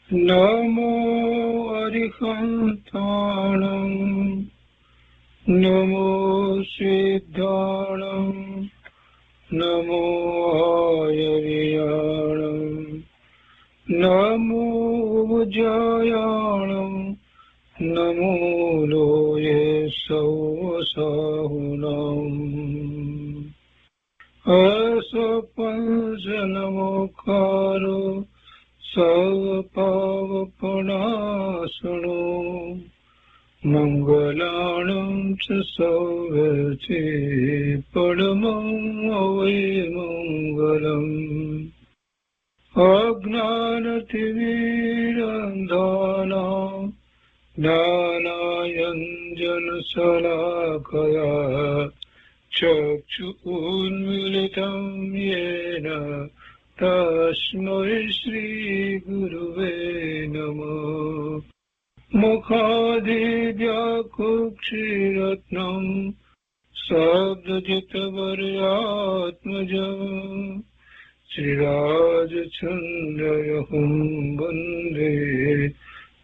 नमो अरिहन्ताणं नमो सिद्धाणं नमो आयर्याणं नमो जयाणं नमो लोये सौसाहुनम् असपंसनमोकारो सर्वपावपनाशनो मङ्गलाणं च सौवर्ते परमं वै मङ्गलम् अज्ञानतिमिरन्धानां ज्ञानाञ्जनशलाकया चक्षु उन्मीलितं येन तस्मै श्रीगुरुवे नमः मुखादिव्याकुक्षिरत्नं शब्दजितवर्यात्मजम् श्रीराजचन्द्रयहुं वन्दे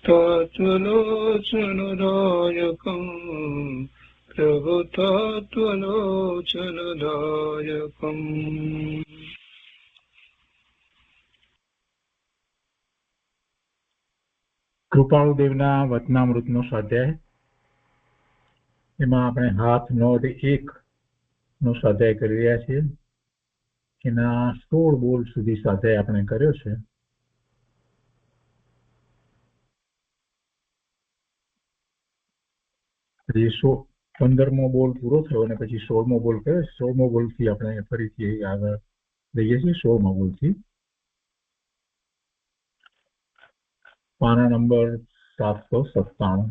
तत्त्वलोचनदायकम् प्रभुतत्त्वलोचनदायकम् કૃપાળુદેવના વચનામૃતનો સ્વાધ્યાય. એમાં આપણે હાથ નોંધ 1 નો સ્વાધ્યાય કરી રહ્યા છીએ. એના 16 બોલ સુધી સ્વાધ્યાય આપણે કર્યો છે. હજી 15મો બોલ પૂરો થયો અને પછી 16મો બોલ કર્યો છે. 16મો બોલથી આપણે ફરીથી આગળ જઈએ છીએ. 16મા બોલથી પાના નંબર 797.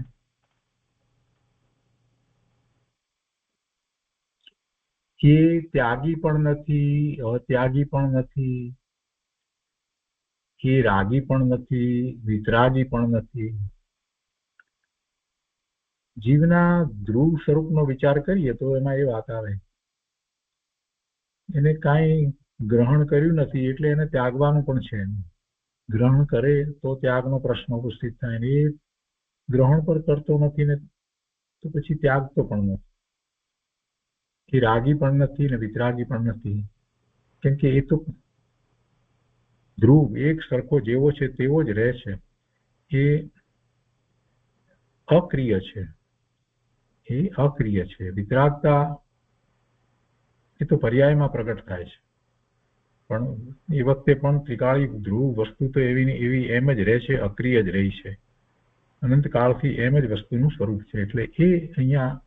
કે ત્યાગી પણ નથી, અત્યાગી પણ નથી, કે રાગી પણ નથી, વિતરાગી પણ નથી. જીવના ધ્રુવ સ્વરૂપનો વિચાર કરીએ તો એમાં એ વાત આવે, એને કાંઈ ગ્રહણ કર્યું નથી એટલે એને ત્યાગવાનું પણ છે. ગ્રહણ કરે તો ત્યાગનો પ્રશ્ન ઉપસ્થિત થાય ને એ ગ્રહણ પર કરતો નથી ને તો પછી ત્યાગતો પણ નથી. એ રાગી પણ નથી ને વિતરાગી પણ નથી, કેમ કે એ તો ધ્રુવ એક સરખો જેવો છે તેવો જ રહે છે. એ અક્રિય છે. એ અક્રિય છે. વિતરાગતા એ તો પર્યાયમાં પ્રગટ થાય છે, પણ એ વખતે પણ ત્રિકાળી ધ્રુવ વસ્તુ તો એવી એમ જ રહે છે, અક્રિય જ રહી છે. અનંતકાળથી એમ જ વસ્તુનું સ્વરૂપ છે. એટલે એ અહીંયા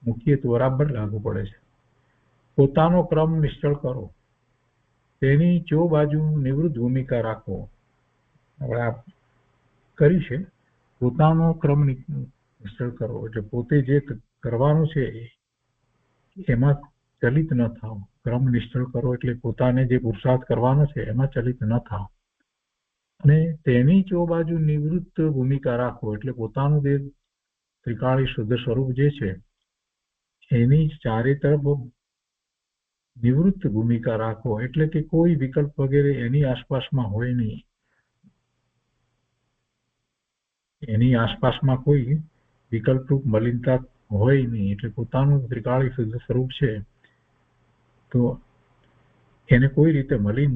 મૂકીએ તો બરાબર લાગુ પડે છે. પોતાનો ક્રમ નિશ્ચળ કરો, તેની ચો બાજુ નિવૃત્ત ભૂમિકા રાખો. આપણે આ કરી છે. પોતાનો ક્રમ નિશ્ચળ કરો એટલે પોતે જે કરવાનું છે એમાં ચલિત ન થાવ. ક્રમ નિશ્ચળ કરો એટલે પોતાને જે પુરુષાર્થ કરવાનો છે એમાં ચલિત ન થાવ અને તેની ચો બાજુ નિવૃત્ત ભૂમિકા રાખો એટલે પોતાનું જે ત્રિકાળી શુદ્ધ સ્વરૂપ જે છે એની ચારે તરફ નિવૃત્ત ભૂમિકા રાખો એટલે કે કોઈ વિકલ્પ વગેરે એની આસપાસમાં હોય નહીં. એની આસપાસમાં કોઈ વિકલ્પરૂપ મલિનતા હોય નહીં. એટલે પોતાનું ત્રિકાળી શુદ્ધ સ્વરૂપ છે તો એને કોઈ રીતે મલિન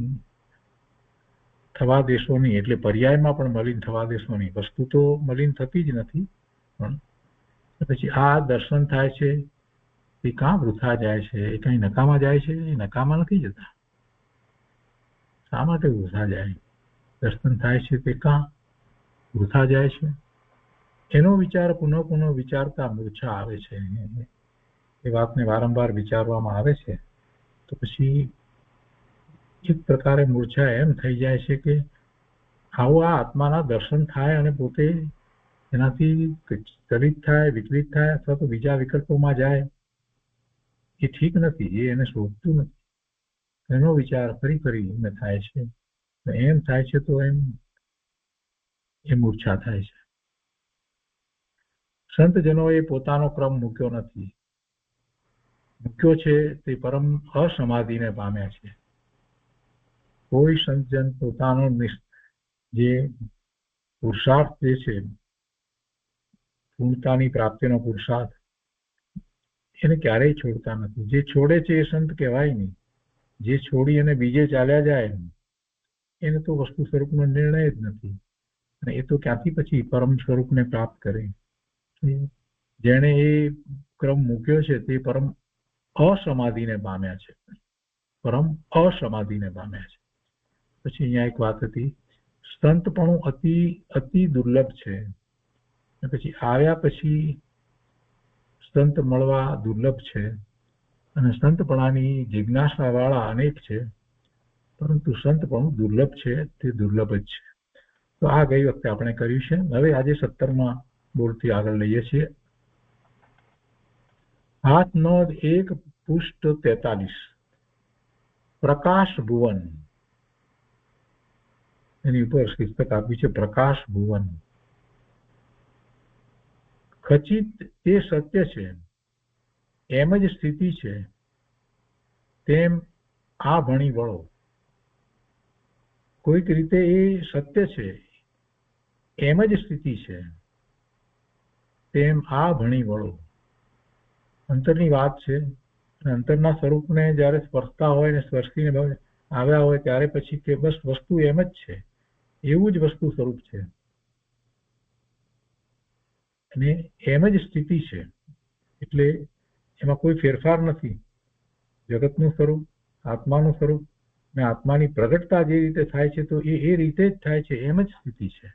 થવા દેશો નહીં. એટલે પર્યાયમાં પણ મલિન થવા દેશો નહીં. વસ્તુ તો મલિન થતી જ નથી, પણ પછી આ દર્શન થાય છે એ કાં વૃથા જાય છે? એ કઈ નકામાં જાય છે? એ નકામાં નથી જતા. શા માટે વૃથા જાય? દર્શન થાય છે તે કાં વૃથા જાય છે? એનો વિચાર પુનઃ પુનઃ વિચારતા મૂર્છા આવે છે. એ વાતને વારંવાર વિચારવામાં આવે છે તો પછી એક પ્રકારે મૂર્છા એમ થઈ જાય છે કે આવું આ આત્માના દર્શન થાય અને પોતે એનાથી ચલિત થાય, વિચલિત થાય અથવા તો બીજા વિકલ્પોમાં જાય, એ ઠીક નથી. એ એને શોભતું નથી. એનો વિચાર ફરી ફરી થાય છે. એમ થાય છે તો એમ એ મૂર્છા થાય છે. સંતજનોએ પોતાનો ક્રમ મૂક્યો નથી. મૂક્યો છે તે પરમ અસમાધિને પામ્યા છે. કોઈ સંતજન પોતાનો જે પુરુષાર્થ જે છે, પૂર્ણતાની પ્રાપ્તિનો પુરુષાર્થ, એને ક્યારેય છોડતા નથી. જે છોડે છે એ સંત કહેવાય નહીં. જે છોડી અને બીજે ચાલ્યા જાય એને તો વસ્તુ સ્વરૂપનો નિર્ણય જ નથી. અને એ તો ક્યાંથી પછી પરમ સ્વરૂપને પ્રાપ્ત કરે. જેણે એ ક્રમ મૂક્યો છે તે પરમ અસમાધિને પામ્યા છે. પરમ અસમાધિને પામ્યા છે. પછી અહીંયા એક વાત હતી, સંતપણું અતિ દુર્લભ છે. પછી આવ્યા પછી સંત મળવા દુર્લભ છે. અને સંતપણાની જિજ્ઞાસા વાળા અનેક છે, પરંતુ સંતપણું દુર્લભ છે, તે દુર્લભ જ છે. તો આ ગઈ વખતે આપણે કર્યું છે. હવે આજે 17મા બોલથી આગળ લઈએ છીએ. હાથ નોંધ 1 પૃષ્ઠ 43. પ્રકાશ ભુવન, એની ઉપર પુસ્તક આપ્યું છે પ્રકાશ ભુવન. ખચિત તે સત્ય છે, એમ જ સ્થિતિ છે, તેમ આ ભણી વળો. કોઈક રીતે એ સત્ય છે, એમ જ સ્થિતિ છે, તેમ આ ભણી વળો. અંતરની વાત છે. અંતરના સ્વરૂપને જ્યારે સ્પર્શતા હોય ને સ્પર્શીને આવ્યા હોય ત્યારે પછી કે બસ વસ્તુ એમ જ છે, એવું જ વસ્તુ સ્વરૂપ છે અને એમ જ સ્થિતિ છે. એટલે એમાં કોઈ ફેરફાર નથી. જગતનું સ્વરૂપ, આત્માનું સ્વરૂપ ને આત્માની પ્રગટતા જે રીતે થાય છે તો એ રીતે જ થાય છે, એમ જ સ્થિતિ છે.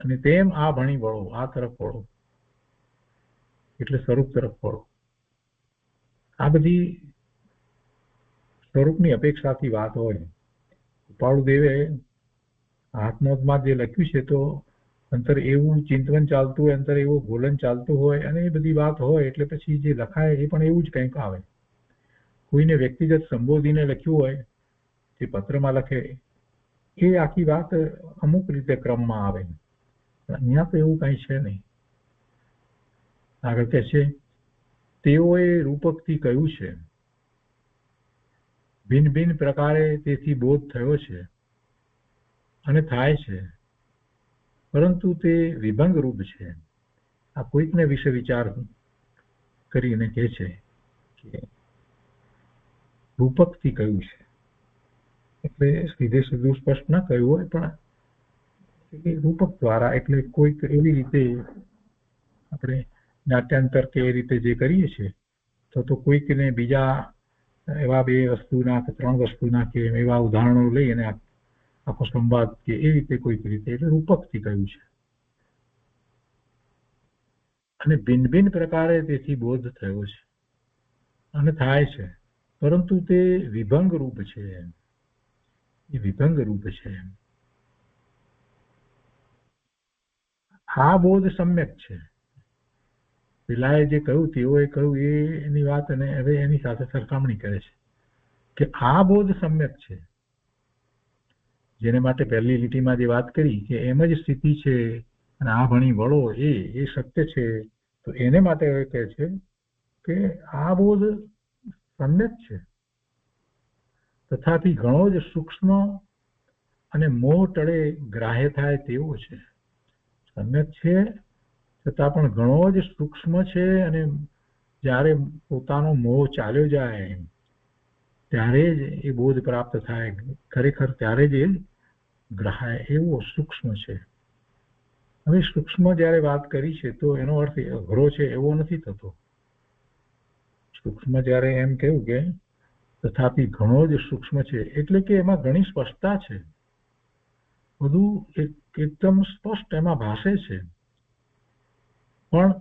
અને તેમ આ ભણી વળો, આ તરફ વળો, એટલે સ્વરૂપ તરફ વળો. આ બધી સ્વરૂપની અપેક્ષાથી વાત હોય. કૃપાળુદેવે હાથનોંધમાં જે લખ્યું છે તો અંતર એવું ચિંતન ચાલતું હોય, અંતર એવું બોલન ચાલતું હોય અને એ બધી વાત હોય એટલે પછી જે લખાય એ પણ એવું જ કંઈક આવે. કોઈને વ્યક્તિગત સંબોધીને લખ્યું હોય, જે પત્રમાં લખે એ આખી વાત અમુક રીતે ક્રમમાં આવે. અહીંયા તો એવું કંઈ છે નહીં. આગળ કહે છે, તેઓએ રૂપકથી કહ્યું છે, ભિન્ન ભિન્ન પ્રકારે તેથી બોધ થયો છે અને થાય છે, પરંતુ તે વિભંગ રૂપ છે. આ કોઈકને વિશે વિચાર કરીને કહે છે કે રૂપકથી કહ્યું છે, એટલે સીધે સીધું સ્પષ્ટ ન કહ્યું હોય પણ રૂપક દ્વારા, એટલે કોઈક એવી રીતે આપણે નાટ્યાંતર કે એ રીતે જે કરીએ છીએ તો કોઈકને બીજા એવા 2 વસ્તુના કે 3 વસ્તુના કે એવા ઉદાહરણો લઈ અને આખો સંવાદ કે એ રીતે કોઈક રીતે, એટલે રૂપકથી કહ્યું છે. અને ભિન્ન ભિન્ન પ્રકારે તેથી બોધ થયો છે અને થાય છે, પરંતુ તે વિભંગ રૂપ છે. એ વિભંગ રૂપ છે. આ બોધ સમ્યક છે. પેલાએ જે કહ્યું, તેઓએ કહ્યું એની વાત અને હવે એની સાથે સરખામણી કરે છે કે આ બોધ સમ્યક છે. જેને માટે પહેલી લીટીમાં જે વાત કરી કે એમ જ સ્થિતિ છે અને આ ભણી વળો એ સત્ય છે, તો એને માટે હવે કહે છે કે આ બોધ સમ્યક છે, તથાપી ઘણો જ સૂક્ષ્મ અને મોહ ટળે ગ્રાહ્ય થાય તેવો છે. સમ્યક છે છતાં પણ ઘણો જ સૂક્ષ્મ છે અને જ્યારે પોતાનો મોહ ચાલ્યો જાય ત્યારે જ એ બોધ પ્રાપ્ત થાય, ખરેખર ત્યારે જ એ ગ્રાહ્ય એવો સૂક્ષ્મ છે. હવે સૂક્ષ્મ જ્યારે વાત કરી છે તો એનો અર્થ અઘરો છે એવો નથી થતો. સૂક્ષ્મ જ્યારે એમ કહ્યું કે તથાપી ઘણો જ સૂક્ષ્મ છે, એટલે કે એમાં ઘણી સ્પષ્ટતા છે, બધું એકદમ સ્પષ્ટ એમાં ભાષે છે. પણ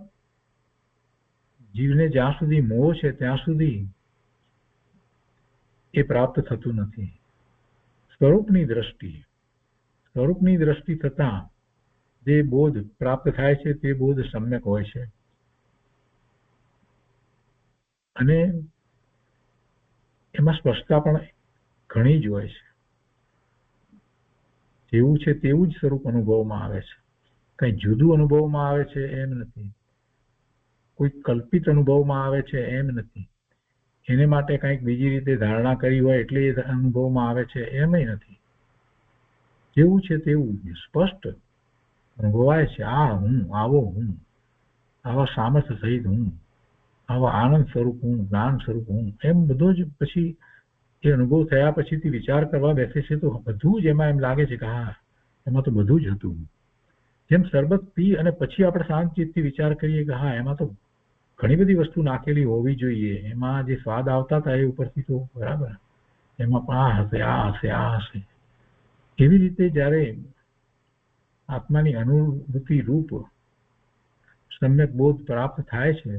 જીવને જ્યાં સુધી મોહ છે ત્યાં સુધી એ પ્રાપ્ત થતું નથી. સ્વરૂપની દ્રષ્ટિ થતાં જે બોધ પ્રાપ્ત થાય છે તે બોધ સમ્યક હોય છે અને એમાં સ્પષ્ટતા પણ ઘણી જ હોય છે. જેવું છે તેવું જ સ્વરૂપ અનુભવમાં આવે છે, કંઈ જુદું અનુભવમાં આવે છે એમ નથી, કોઈ કલ્પિત અનુભવમાં આવે છે એમ નથી, એને માટે કંઈક બીજી રીતે ધારણા કરી હોય એટલે એ અનુભવમાં આવે છે એમ નથી. જેવું છે તેવું સ્પષ્ટ અનુભવાય છે. આ હું, આવો હું, આવા સામર્થ્ય સહિત હું, આવા આનંદ સ્વરૂપ હું, જ્ઞાન સ્વરૂપ હું, એમ બધો જ પછી એ અનુભવ થયા પછીથી વિચાર કરવા બેસે છે તો બધું જ એમાં એમ લાગે છે કે હા, એમાં તો બધું જ હતું. જેમ શરબત પી અને પછી આપણે શાંત ચિત્તથી વિચાર કરીએ કે હા, એમાં તો ઘણી બધી વસ્તુ નાખેલી હોવી જોઈએ, એમાં જે સ્વાદ આવતા હતા એ ઉપરથી તો બરાબર, એમાં પણ આ હશે, આ હશે, આ હશે. એવી રીતે જ્યારે આત્માની અનુભૂતિ રૂપ સમ્યક બોધ પ્રાપ્ત થાય છે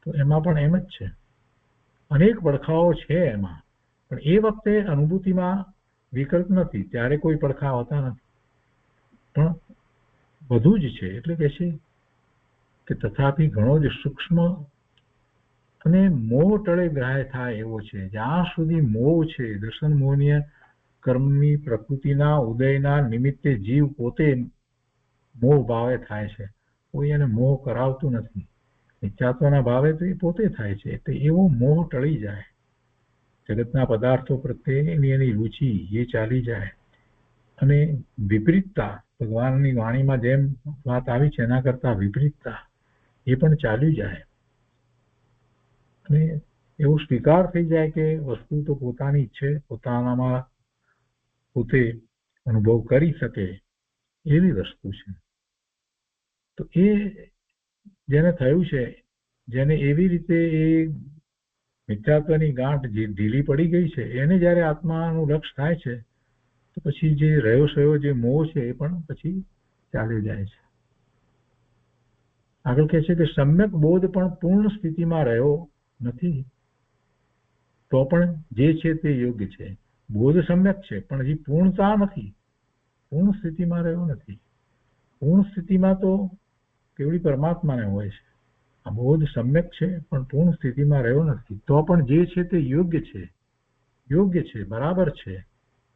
તો એમાં પણ એમ જ છે. અનેક પડખાઓ છે એમાં, પણ એ વખતે અનુભૂતિમાં વિકલ્પ નથી, ત્યારે કોઈ પડખા હોતા નથી, પણ બધું જ છે. એટલે કે છે કે તથાપી ઘણો જ સૂક્ષ્મ અને મોહ ટળે ગ્રાહ્ય થાય એવો છે. જ્યાં સુધી મોહ છે, દર્શન મોહનીય કર્મની પ્રકૃતિના ઉદયના નિમિત્તે જીવ પોતે મોહ ભાવે થાય છે, કોઈ એને મોહ કરાવતું નથી. નિત્યાત્વના ભાવે તો એ પોતે થાય છે. એટલે એવો મોહ ટળી જાય, જગતના પદાર્થો પ્રત્યેની એની રુચિ એ ચાલી જાય, અને વિપરીતતા ભગવાનની વાણીમાં જેમ વાત આવી છે એના કરતા વિપરીતતા એ પણ ચાલ્યું જાય, અને એવો સ્વીકાર થઈ જાય કે વસ્તુ તો પોતાની જ છે, પોતાનામાં પોતે અનુભવ કરી શકે એવી વસ્તુ છે. તો એ જેને થયું છે, જેને એવી રીતે એ મિથ્યાત્વની ગાંઠ જે ઢીલી પડી ગઈ છે, એને જ્યારે આત્માનું લક્ષ થાય છે તો પછી જે રહ્યો સયો જે મોહ છે એ પણ પછી ચાલ્યો જાય છે. આગળ કહે છે કે સમ્યક બોધ પણ પૂર્ણ સ્થિતિમાં રહ્યો નથી, તો પણ જે છે તે યોગ્ય છે. બોધ સમ્યક છે પણ હજી પૂર્ણતા નથી, પૂર્ણ સ્થિતિમાં રહ્યો નથી. પૂર્ણ સ્થિતિમાં તો કેવળી પરમાત્માને હોય છે. આ બોધ સમ્યક છે પણ પૂર્ણ સ્થિતિમાં રહ્યો નથી, તો પણ જે છે તે યોગ્ય છે, યોગ્ય છે, બરાબર છે,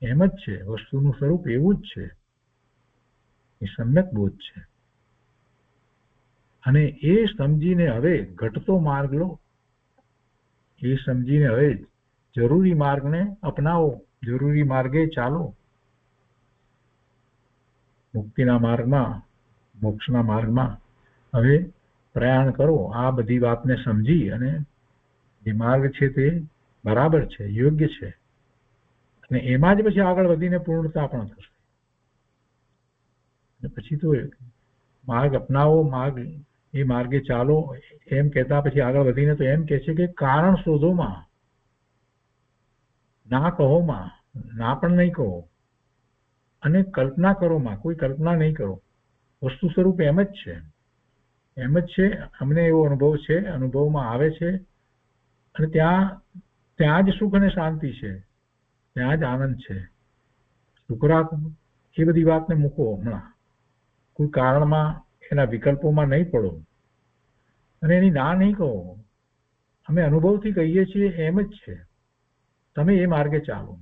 એમ જ છે, વસ્તુનું સ્વરૂપ એવું જ છે. એ સમ્યક બોધ છે. અને એ સમજીને હવે ઘટતો માર્ગ લો, એ સમજીને હવે જરૂરી માર્ગને અપનાવો, જરૂરી માર્ગે ચાલો. મુક્તિના માર્ગમાં, મોક્ષના માર્ગમાં હવે પ્રયાણ કરો. આ બધી વાતને સમજી અને જે માર્ગ છે તે બરાબર છે, યોગ્ય છે, અને એમાં જ પછી આગળ વધીને પૂર્ણતા પણ થશે. અને પછી તો માર્ગ અપનાવો, માર્ગ એ માર્ગે ચાલો એમ કહેતા પછી આગળ વધીને તો એમ કહે છે કે કારણ શોધોમાં, ના કહોમાં, ના પણ નહીં કહો, અને કલ્પના કરોમાં, કોઈ કલ્પના નહીં કરો. વસ્તુ સ્વરૂપ એમ જ છે, એમ જ છે. અમને એવો અનુભવ છે, અનુભવમાં આવે છે, અને ત્યાં જ સુખ અને શાંતિ છે, ત્યાં જ આનંદ છે. સુખરાત એ બધી વાતને મૂકો હમણાં, કોઈ કારણમાં એના વિકલ્પોમાં નહીં પડો, અને એની ના નહીં કહો. અમે અનુભવથી કહીએ છીએ એમ જ છે, તમે એ માર્ગે ચાલો.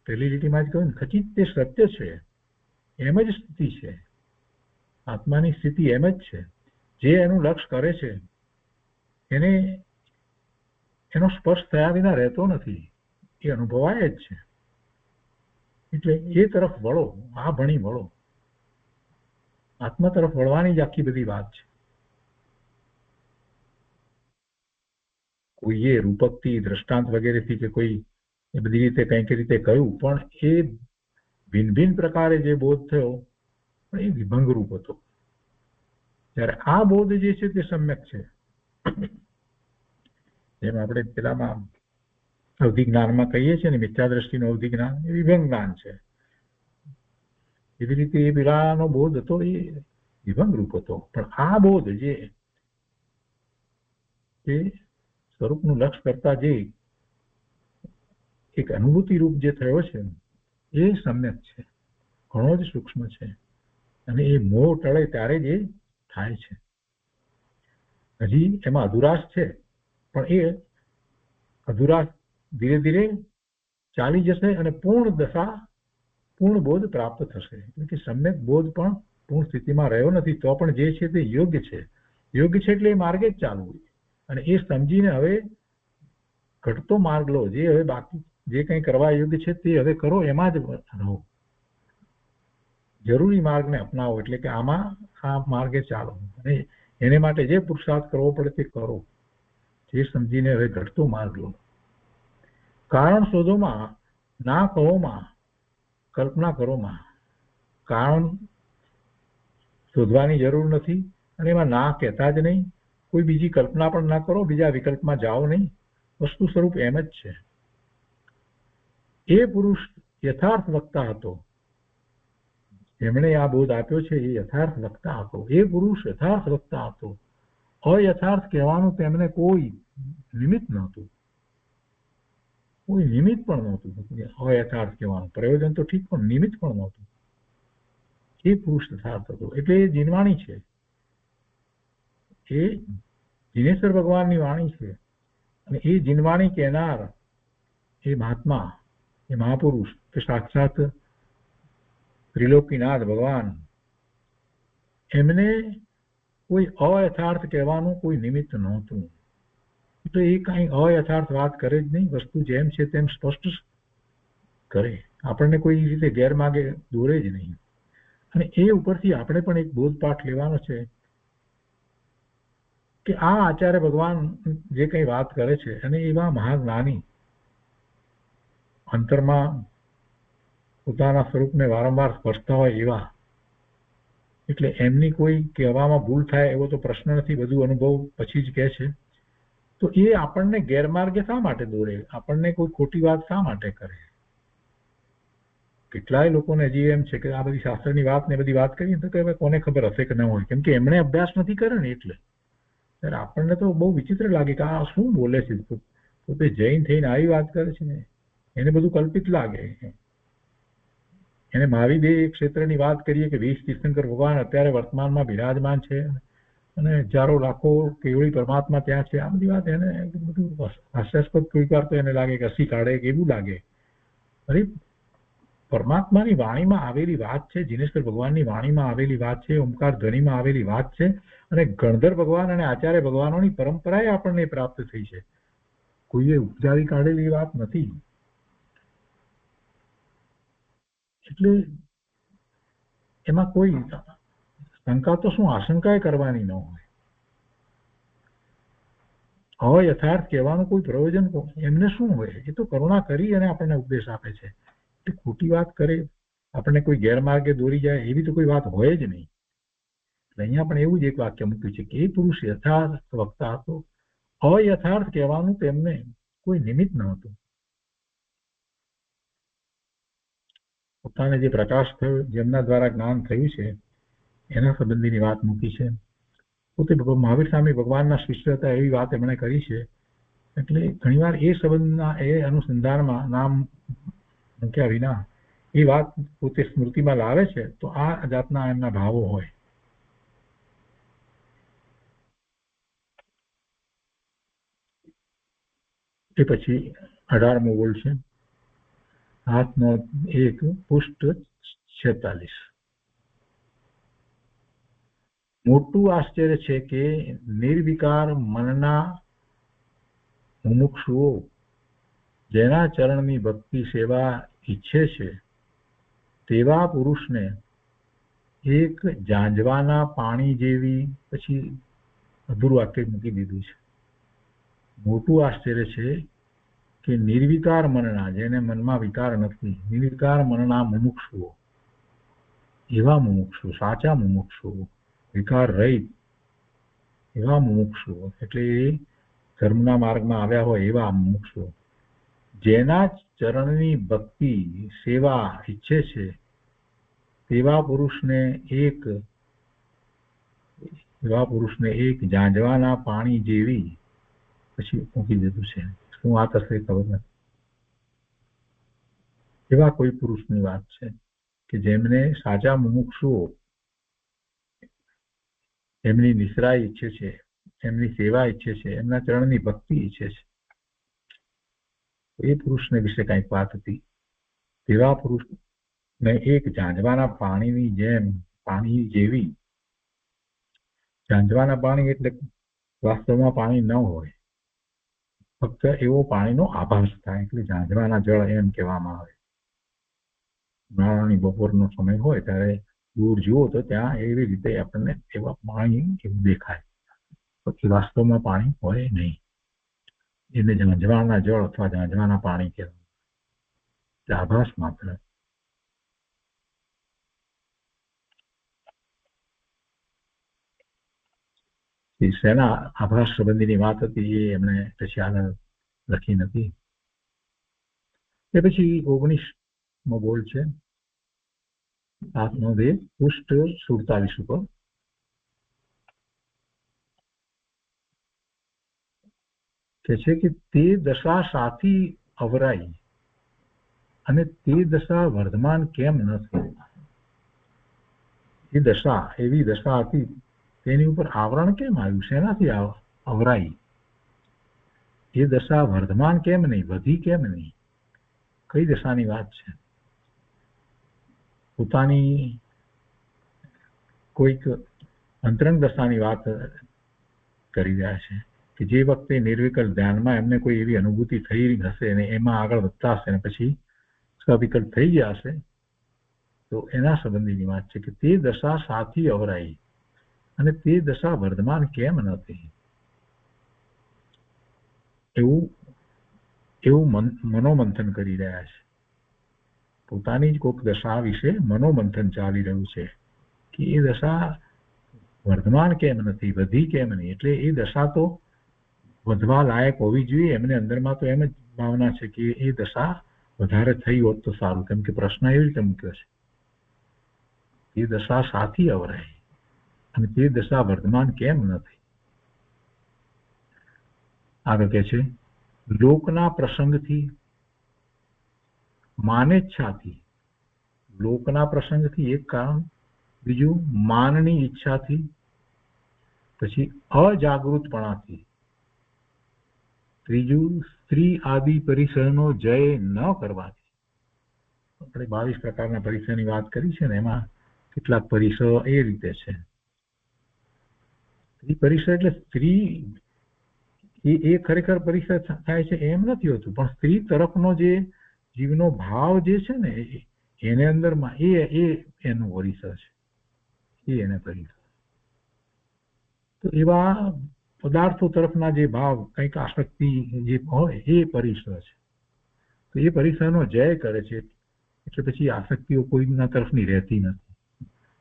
પહેલી લીટીમાં જ કહ્યું ને, ખચિત તે સત્ય છે, એમ જ સ્થિતિ છે. આત્માની સ્થિતિ એમ જ છે. જે એનું લક્ષ્ય કરે છે એને એનો સ્પર્શ થયા વિના રહેતો નથી, એ અનુભવાય જ છે. એટલે એ તરફ વળો, આ ભણી વળો. આત્મા તરફ વળવાની જ આખી બધી વાત છે. કોઈએ રૂપકથી, દ્રષ્ટાંત વગેરેથી કે કોઈ એ બધી રીતે કંઈક રીતે કહ્યું, પણ એ ભિન્ન ભિન્ન પ્રકારે જે બોધ થયો પણ એ વિભંગ રૂપ હતો. ત્યારે આ બોધ જે છે તે સમ્યક છે. જેમ આપણે પેલામાં અવધિ જ્ઞાનમાં કહીએ છીએ ને, મિથ્યા દ્રષ્ટિનું અવધિ જ્ઞાન એ વિભંગ જ્ઞાન છે. એવી રીતે એ પેલાનો બોધ હતો એ વિભંગ રૂપ હતો. પણ આ બોધ જે સ્વરૂપનું લક્ષ કરતા જે એક અનુભૂતિ રૂપ જે થયો છે એ સમ્યક છે, ઘણો જ સૂક્ષ્મ છે, અને એ મોહ ટળે ત્યારે જ એ થાય છે. હજી એમાં અધુરાશ છે, પણ એ અધુરાશ ધીરે ધીરે ચાલી જશે અને પૂર્ણ દશા, પૂર્ણ બોધ પ્રાપ્ત થશે. એટલે કે સમ્યક બોધ પણ પૂર્ણ સ્થિતિમાં રહ્યો નથી, તો પણ જે છે તે યોગ્ય છે. યોગ્ય છે એટલે એ માર્ગે જ ચાલવું, અને એ સમજીને હવે ઘટતો માર્ગ લો. જે હવે બાકી જે કંઈ કરવા યોગ્ય છે તે હવે કરો, એમાં જ રહો. જરૂરી માર્ગને અપનાવો, એટલે કે આમાં આ માર્ગે ચાલો અને એને માટે જે પુરુષાર્થ કરવો પડે તે કરો, જે સમજીને હવે ઘટતો માર્ગ લો. કારણ શોધોમાં, ના કહોમાં, કલ્પના કરોમાં. કારણ શોધવાની જરૂર નથી અને એમાં ના કહેતા જ નહીં, કોઈ બીજી કલ્પના પણ ના કરો, બીજા વિકલ્પમાં જાઓ નહીં. વસ્તુ સ્વરૂપ એમ જ છે. એ પુરુષ યથાર્થ વક્તા હતો, એમણે આ બોધ આપ્યો છે એ યથાર્થ વક્તા હતો. એ પુરુષ યથાર્થ વક્તા હતો. અયથાર્થ કહેવાનું તેમને કોઈ નિમિત્ત નહોતું, કોઈ નિમિત્ત પણ નહોતું. અયથાર્થ કહેવાનું પ્રયોજન તો ઠીક, પણ નિમિત્ત પણ નહોતું. એ પુરુષ યથાર્થ હતો એટલે એ જીનવાણી છે, એ જીનેશ્વર ભગવાનની વાણી છે. અને એ જીનવાણી કહેનાર એ મહાત્મા, એ મહાપુરુષ કે સાક્ષાત ત્રિલોકીનાથ ભગવાન, એમને કોઈ અયથાર્થ કહેવાનું કોઈ નિમિત્ત નહોતું. એટલે એ કાંઈ અયથાર્થ વાત કરે જ નહીં, વસ્તુ જેમ છે તેમ સ્પષ્ટ કરે, આપણને કોઈ રીતે ગેરમાર્ગે દોરે જ નહીં. અને એ ઉપરથી આપણે પણ એક બોધપાઠ લેવાનો છે કે આ આચાર્ય ભગવાન જે કંઈ વાત કરે છે અને એવા મહાજ્ઞાની અંતરમાં પોતાના સ્વરૂપને વારંવાર સ્પર્શતા હોય એવા, એટલે એમની કોઈ કહેવામાં ભૂલ થાય એવો તો પ્રશ્ન નથી, બધું અનુભવ પછી જ કહે છે. તો એ આપણને ગેરમાર્ગે શા માટે દોરે, આપણને કોઈ ખોટી વાત શા માટે કરે? કેટલાય લોકોને હજી એમ છે કે આ બધી શાસ્ત્રની વાત ને બધી વાત કરીએ તો કે કોને ખબર હશે કે ન હોય, કેમ કે એમણે અભ્યાસ નથી કર્યો ને એટલે. ત્યારે આપણને તો બહુ વિચિત્ર લાગે કે આ શું બોલે છે, પોતે જૈન થઈને આવી વાત કરે છે ને, એને બધું કલ્પિત લાગે. એને મહાવીદેવ ક્ષેત્રની વાત કરીએ કે 20 તીર્થંકર ભગવાન અત્યારે વર્તમાનમાં બિરાજમાન છે અને હજારો લાખો કેવળી પરમાત્મા ત્યાં છે, આ બધી વાત એને બધું હાસ્યાસ્પદ કોઈ વાર તો એને લાગે કે હસી કાઢે કે એવું લાગે. અરે પરમાત્માની વાણીમાં આવેલી વાત છે, જીનેશ્વર ભગવાનની વાણીમાં આવેલી વાત છે, ઓમકાર ધ્વનિમાં આવેલી વાત છે, અને ગણધર ભગવાન અને આચાર્ય ભગવાનોની પરંપરાએ આપણને પ્રાપ્ત થઈ છે, કોઈએ ઉપજાવી કાઢેલી વાત નથી. એટલે એમાં કોઈ શંકા તો શું, આશંકા કરવાની ન હોય. અયથાર્થ કહેવાનું કોઈ પ્રયોજન એમને શું હોય? એ તો કરુણા કરી અને આપણને ઉપદેશ આપે છે. એટલે ખોટી વાત કરે, આપણને કોઈ ગેરમાર્ગે દોરી જાય એવી તો કોઈ વાત હોય જ નહીં. એટલે અહીંયા પણ એવું જ એક વાક્ય મૂક્યું છે કે એ પુરુષ યથાર્થ વક્તા હતો, અયથાર્થ કહેવાનું તેમને કોઈ નિમિત્ત ન હતું. પોતાને જે પ્રકાશ થયો, જેમના દ્વારા જ્ઞાન થયું છે એના સંબંધીની વાત મૂકી છે. પોતે મહાવીર સ્વામી ભગવાનના શિષ્ય હતા એવી વાત એમણે કરી છે. એટલે ઘણીવાર એ સંબંધના એ અનુસંધાનમાં નામ મૂક્યા વિના એ વાત પોતે સ્મૃતિમાં લાવે છે, તો આ જાતના એમના ભાવો હોય. એ પછી 18મો બોલ છે, 701 પૃષ્ઠ 46. મોટું આશ્ચર્ય છે કે નિર્વિકાર મનના મુમુક્ષુઓ જેના ચરણની ભક્તિ સેવા ઈચ્છે છે તેવા પુરુષને એક ઝાંઝવાના પાણી જેવી, પછી અધૂરું વાક્ય મૂકી દીધું છે. મોટું આશ્ચર્ય છે કે નિર્વિકાર મનના, જેને મનમાં વિકાર નથી, નિર્વિકાર મનના મુમુક્ષુઓ, એવા મુમુક્ષુ, સાચા મુમુક્ષુઓ, વિકાર રહિત એવા મુમુક્ષુઓ, એટલે એ ધર્મના માર્ગમાં આવ્યા હોય એવા મુમુક્ષુઓ, જેના ચરણની ભક્તિ સેવા ઈચ્છે છે તેવા પુરુષને એક ઝાંઝવાના પાણી જેવી, પછી મૂકી દીધું છે. શું વાત હશે ખબર નથી. એવા કોઈ પુરુષની વાત છે કે જેમને સાચા મુમુક્ષુઓ એમની નિશ્રાય ઈચ્છે છે, એમની સેવા ઈચ્છે છે, એમના ચરણની ભક્તિ ઈચ્છે છે. એ પુરુષને વિશે કંઈક વાત હતી. તેવા પુરુષને એક ઝાંઝવાના પાણીની જેમ, પાણી જેવી, ઝાંઝવાના પાણી એટલે વાસ્તવમાં પાણી ન હોય, ફક્ત એવો પાણીનો આભાસ થાય એટલે ઝાંઝવાના જળ એમ કહેવામાં આવે. ઉનાળાની બપોરનો સમય હોય ત્યારે દૂર જુઓ તો ત્યાં એવી રીતે આપણને એવા પાણી એવું દેખાય, પછી વાસ્તવમાં પાણી હોય નહીં. એને ઝાંઝવાના જળ અથવા ઝાંઝવાના પાણી કહેવાય, આભાસ માત્ર. શેના આભાસ સંબંધીની વાત હતી એ એમણે પછી આગળ લખી નથી. એ પછી 19મો બોલ છે, 7નો 2, પૃષ્ઠ 47 ઉપર. કે છે કે તે દશા સાથી અવરાઈ અને તે દશા વર્ધમાન કેમ ન થઈ. એ દશા એવી દશા હતી, તેની ઉપર આવરણ કેમ આવ્યું, શેનાથી અવરાઈ? એ દશા વર્ધમાન કેમ નહીં, વધી કેમ નહીં? કઈ દશાની વાત છે? પોતાની કોઈક અંતરંગ દશાની વાત કરી રહ્યા છે કે જે વખતે નિર્વિકલ્પ ધ્યાનમાં એમને કોઈ એવી અનુભૂતિ થઈ હશે અને એમાં આગળ વધતા હશે અને પછી સ્વવિકલ્પ થઈ ગયા હશે, તો એના સંબંધીની વાત છે કે તે દશા સાથી અવરાઈ અને તે દશા વર્ધમાન કેમ નથી. એવું મનોમંથન કરી રહ્યા છે. પોતાની જ કોઈક દશા વિશે મનોમંથન ચાલી રહ્યું છે કે એ દશા વર્ધમાન કેમ નથી, વધી કેમ નહીં. એટલે એ દશા તો વધવા લાયક હોવી જોઈએ. એમને અંદરમાં તો એમ જ ભાવના છે કે એ દશા વધારે થઈ હોત તો સારું, કેમ કે પ્રશ્ન એવી રીતે મૂક્યો છે, એ દશા સાથી અવરાય અને તે દશા વર્ધમાન કેમ નથી. આગળ કહે છે, લોકના પ્રસંગથી, માનેચ્છાથી, લોકના પ્રસંગથી એક કારણ, બીજું માનની ઈચ્છાથી, પછી અજાગૃતપણાથી, ત્રીજું સ્ત્રી આદિ પરિસરનો જય ન કરવાથી. આપણે 22 પ્રકારના પરિસરની વાત કરી છે ને, એમાં કેટલાક પરિસરો એ રીતે છે. સ્ત્રી પરિસર એટલે સ્ત્રી એ ખરેખર પરિસર થાય છે એમ નથી હોતું, પણ સ્ત્રી તરફનો જે જીવનો ભાવ જે છે ને એને અંદરમાં એ એનું પરિસર છે, એ એને પરિસર. તો એવા પદાર્થો તરફના જે ભાવ, કંઈક આસક્તિ જે હોય એ પરિસર છે. તો એ પરિસરનો જય કરે છે, એટલે પછી આસક્તિઓ કોઈના તરફની રહેતી નથી.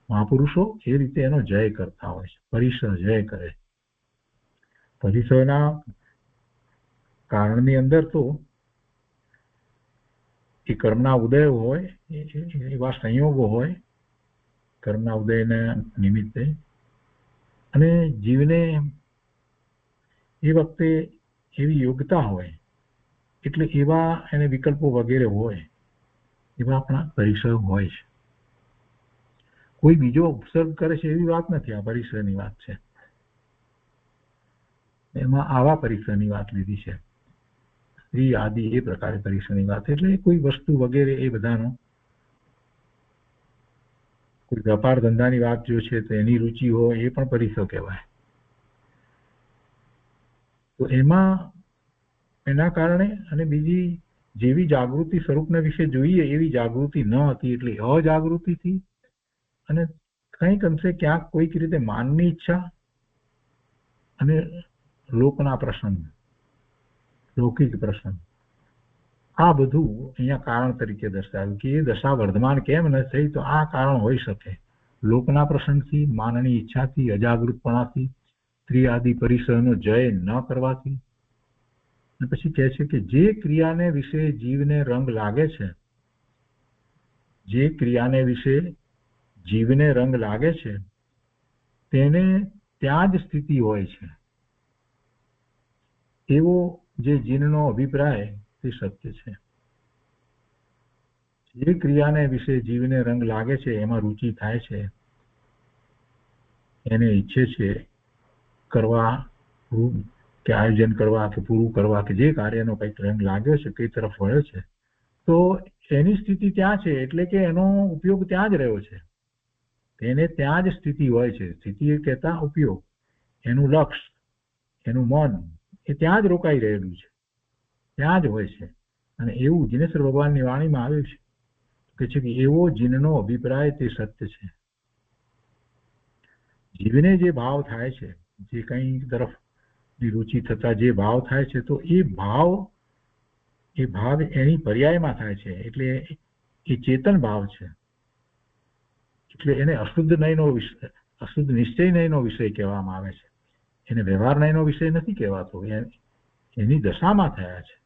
મહાપુરુષો એ રીતે એનો જય કરતા હોય છે, પરિસર જય કરે. પરિસરના કારણની અંદર તો એ કર્મના ઉદય હોય, એવા સંયોગો હોય કર્મના ઉદયના નિમિત્તે, અને જીવને એ વખતે એવી યોગ્યતા હોય એટલે એવા એને વિકલ્પો વગેરે હોય, એવા આપણા પરિસર હોય છે. કોઈ બીજો ઉપસર્ગ કરે છે એવી વાત નથી, આ પરિસરની વાત છે. એમાં આવા પરિસરની વાત લીધી છે, સ્ત્રી આદિ એ પ્રકારે પરિસરની વાત. એટલે કોઈ વસ્તુ વગેરે એ બધાનો, કોઈ વેપાર ધંધાની વાત જો છે તો એની રુચિ હોય એ પણ પરિસર કહેવાય. તો એમાં એના કારણે, અને બીજી જેવી જાગૃતિ સ્વરૂપને વિશે જોઈએ એવી જાગૃતિ ન હતી, એટલે અજાગૃતિથી, અને કંઈક અંશે ક્યાંક કોઈક રીતે માનની ઈચ્છા અને લોકના પ્રસંગ, લૌકિક પ્રસંગ, આ બધું અહીંયા કારણ તરીકે દર્શાવ્યું કે એ દશા વર્ધમાન કેમ ન થઈ. તો આ કારણ હોઈ શકે, લોકના પ્રસંગથી, માનની ઈચ્છાથી, અજાગૃતપણાથી, સ્ત્રી આદિ પરિસરનો જય ન કરવાથી. અને પછી કહે છે કે જે ક્રિયાને વિશે જીવને રંગ લાગે છે, જે ક્રિયાને વિશે જીવને રંગ લાગે છે તેને ત્યાં જ સ્થિતિ હોય છે, એવો જે જીનનો અભિપ્રાય તે સત્ય છે. જે ક્રિયાને વિશે જીવને રંગ લાગે છે, એમાં રુચિ થાય છે, એને ઈચ્છે છે કરવા, કે આયોજન કરવા, કે પૂરું કરવા, કે જે કાર્યનો કંઈક રંગ લાગ્યો છે, કઈ તરફ વળ્યો છે, તો એની સ્થિતિ ત્યાં છે, એટલે કે એનો ઉપયોગ ત્યાં જ રહ્યો છે. તેને ત્યાં જ સ્થિતિ હોય છે. સ્થિતિ એ કહેતા ઉપયોગ, એનું લક્ષ્ય, એનું મન એ ત્યાં જ રોકાઈ રહેલું છે, ત્યાં જ હોય છે. અને એવું જીનેશ્વર ભગવાનની વાણીમાં આવ્યું છે કે એવો જીનનો અભિપ્રાય તે સત્ય છે. જીવને જે ભાવ થાય છે, જે કંઈ તરફ રુચિ થતા જે ભાવ થાય છે, તો એ ભાવ એની પર્યાયમાં થાય છે, એટલે એ ચેતન ભાવ છે. એટલે એને અશુદ્ધ નિશ્ચય નયનો વિષય કહેવામાં આવે છે. એને વ્યવહાર નયનો વિષય નથી કહેવાતો, એની દશામાં થયા છે.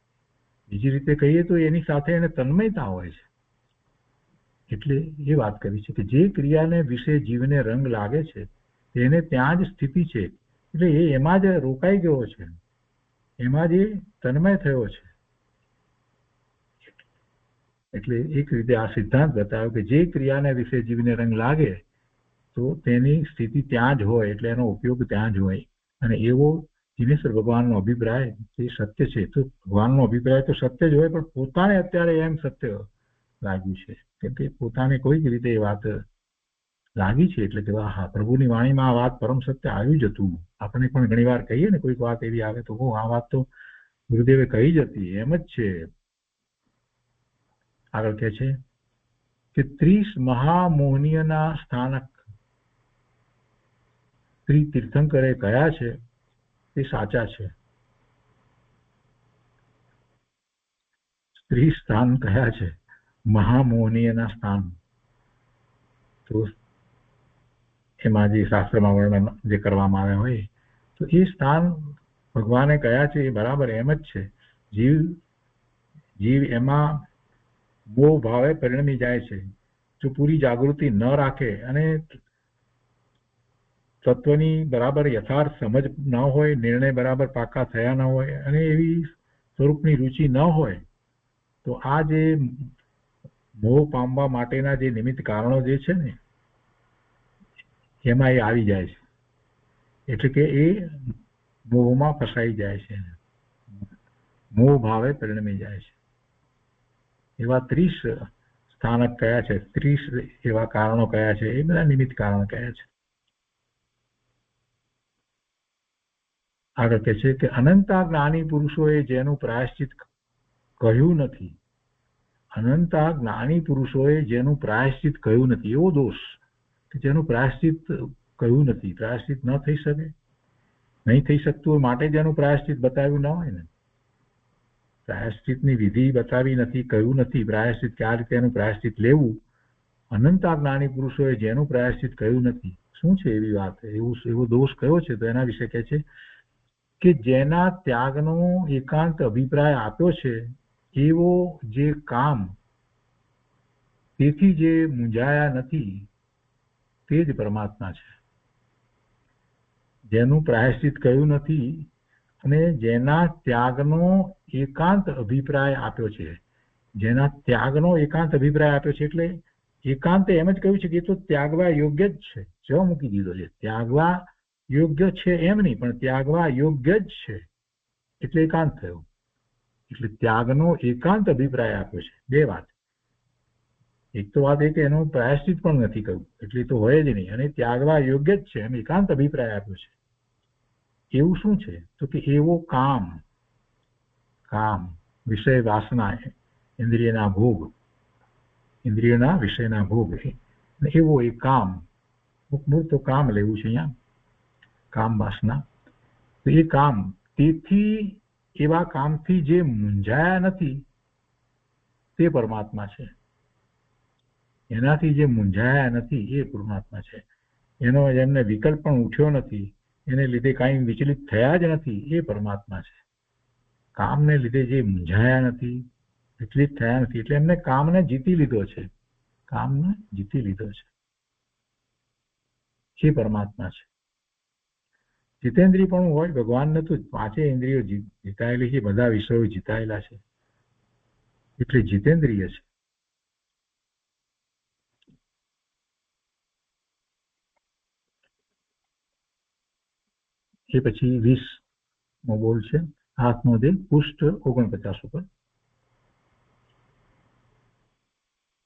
બીજી રીતે કહીએ તો એની સાથે એને તન્મયતા હોય છે. એટલે એ વાત કરી છે કે જે ક્રિયાને વિશે જીવને રંગ લાગે છે તેને ત્યાં જ સ્થિતિ છે, એટલે એ એમાં જ રોકાઈ ગયો છે, એમાં જ એ તન્મય થયો છે. એટલે એક રીતે આ સિદ્ધાંત બતાવ્યો કે જે ક્રિયાને વિશે જીવને રંગ લાગે તો તેની સ્થિતિ ત્યાં જ હોય, એટલે એનો ઉપયોગ ત્યાં જ હોય. અને એવો દિનેશ્વર ભગવાનનો અભિપ્રાય તે સત્ય છે. તો ભગવાનનો અભિપ્રાય તો સત્ય જ હોય, પણ પોતાને અત્યારે એમ સત્ય લાગ્યું છે, કેમ કે પોતાને કોઈક રીતે એ વાત લાગી છે. એટલે કે હા, પ્રભુની વાણીમાં આ વાત પરમ સત્ય આવ્યું જ હતું. આપણે પણ ઘણી વાર કહીએ ને, કોઈક વાત એવી આવે તો આ વાત તો ગુરુદેવે કહી જ હતી, એમ જ છે. આગળ કહે છે કે 30 મહામોહનીયના સ્થાનક શ્રી તીર્થંકરે કયા છે તે સાચા છે. 30 સ્થાન કયા છે મહામોહનીયના સ્થાન? તો એમાં જે શાસ્ત્રમાં વર્ણન જે કરવામાં આવ્યા હોય, તો એ સ્થાન ભગવાને કયા છે એ બરાબર એમ જ છે. જીવ એમાં મોહ ભાવે પરિણમી જાય છે. જો પૂરી જાગૃતિ ન રાખે અને તત્વની બરાબર યથાર્થ સમજ ન હોય, નિર્ણય બરાબર પાકા થયા ન હોય અને એવી સ્વરૂપની રુચિ ન હોય, તો આ જે મોહ પામવા માટેના જે નિમિત્ત કારણો જે છે ને, એમાં એ આવી જાય છે. એટલે કે એ મોહમાં ફસાઈ જાય છે, મોહ ભાવે પરિણમી જાય છે. એવા 30 સ્થાનક કયા છે, 30 એવા કારણો કયા છે, એ બધા નિમિત્ત કારણો કયા છે. આગળ કહે છે કે અનંતા જ્ઞાની પુરુષોએ જેનું પ્રાયશ્ચિત કહ્યું નથી, અનંતા જ્ઞાની પુરુષોએ જેનું પ્રાયશ્ચિત કહ્યું નથી, એવો દોષ કે જેનું પ્રાયશ્ચિત કહ્યું નથી. પ્રાયશ્ચિત ન થઈ શકે, નહીં થઈ શકતું હોય માટે જેનું પ્રાયશ્ચિત બતાવ્યું ન હોય ને, પ્રાયશ્ચિતની વિધિ બતાવી નથી, કહ્યું નથી પ્રાયશ્ચિત કે આ રીતે એનું પ્રાયશ્ચિત લેવું. અનંતા જ્ઞાની પુરુષોએ જેનું પ્રાયશ્ચિત કહ્યું નથી, શું છે એવી વાત, એવો દોષ કયો છે? તો એના વિશે કહે છે કે જેના ત્યાગનો એકાંત અભિપ્રાય આપ્યો છે, એવો જે કામ તેથી જે મૂંઝાયા નથી તે જ પરમાત્મા છે. જેનું પ્રાયશ્ચિત કહ્યું નથી અને જેના ત્યાગનો એકાંત અભિપ્રાય આપ્યો છે, જેના ત્યાગનો એકાંત અભિપ્રાય આપ્યો છે, એટલે એકાંતે એમ જ કહ્યું છે કે એ તો ત્યાગવા યોગ્ય જ છે, જો મૂકી દીધો છે. ત્યાગવા યોગ્ય છે એમ નહીં, પણ ત્યાગવા યોગ્ય જ છે એટલે એકાંત થયો. એટલે ત્યાગનો એકાંત અભિપ્રાય આપ્યો છે. બે વાત, એક તો વાત એ કે એનું પ્રાયશ્ચિત પણ નથી કહ્યું, એટલે તો હોય જ નહીં, અને ત્યાગવા યોગ્ય જ છે એમ એકાંત અભિપ્રાય આપ્યો છે. એવું શું છે? તો કે એવો કામ વિષય વાસના, ઇન્દ્રિયના ભોગ, ઇન્દ્રિયના વિષયના ભોગ, એવો એ કામ, મૂળ તો કામ લેવું છે અહીંયા, કામ વાસના. તો એ કામ, તેથી એવા કામથી જે મૂંઝાયા નથી તે પરમાત્મા છે. એનાથી જે મૂંઝાયા નથી એ પરમાત્મા છે. એનો એમને વિકલ્પ પણ ઉઠ્યો નથી, એને લીધે કાંઈ વિચલિત થયા જ નથી, એ પરમાત્મા છે. કામને લીધે જે મૂંઝાયા નથી, વિચલિત થયા નથી, એટલે એમને કામને જીતી લીધો છે, કામને જીતી લીધો છે, એ પરમાત્મા છે. જીતેન્દ્રિય પણ હોય ભગવાનને તો 5 ઇન્દ્રિયો જીતાયેલી છે, બધા વિષયો જીતાયેલા છે, એટલે જીતેન્દ્રિય છે. એ પછી 20મો બોલ છે, હાથનો દિલ, પૃષ્ઠ 49 ઉપર.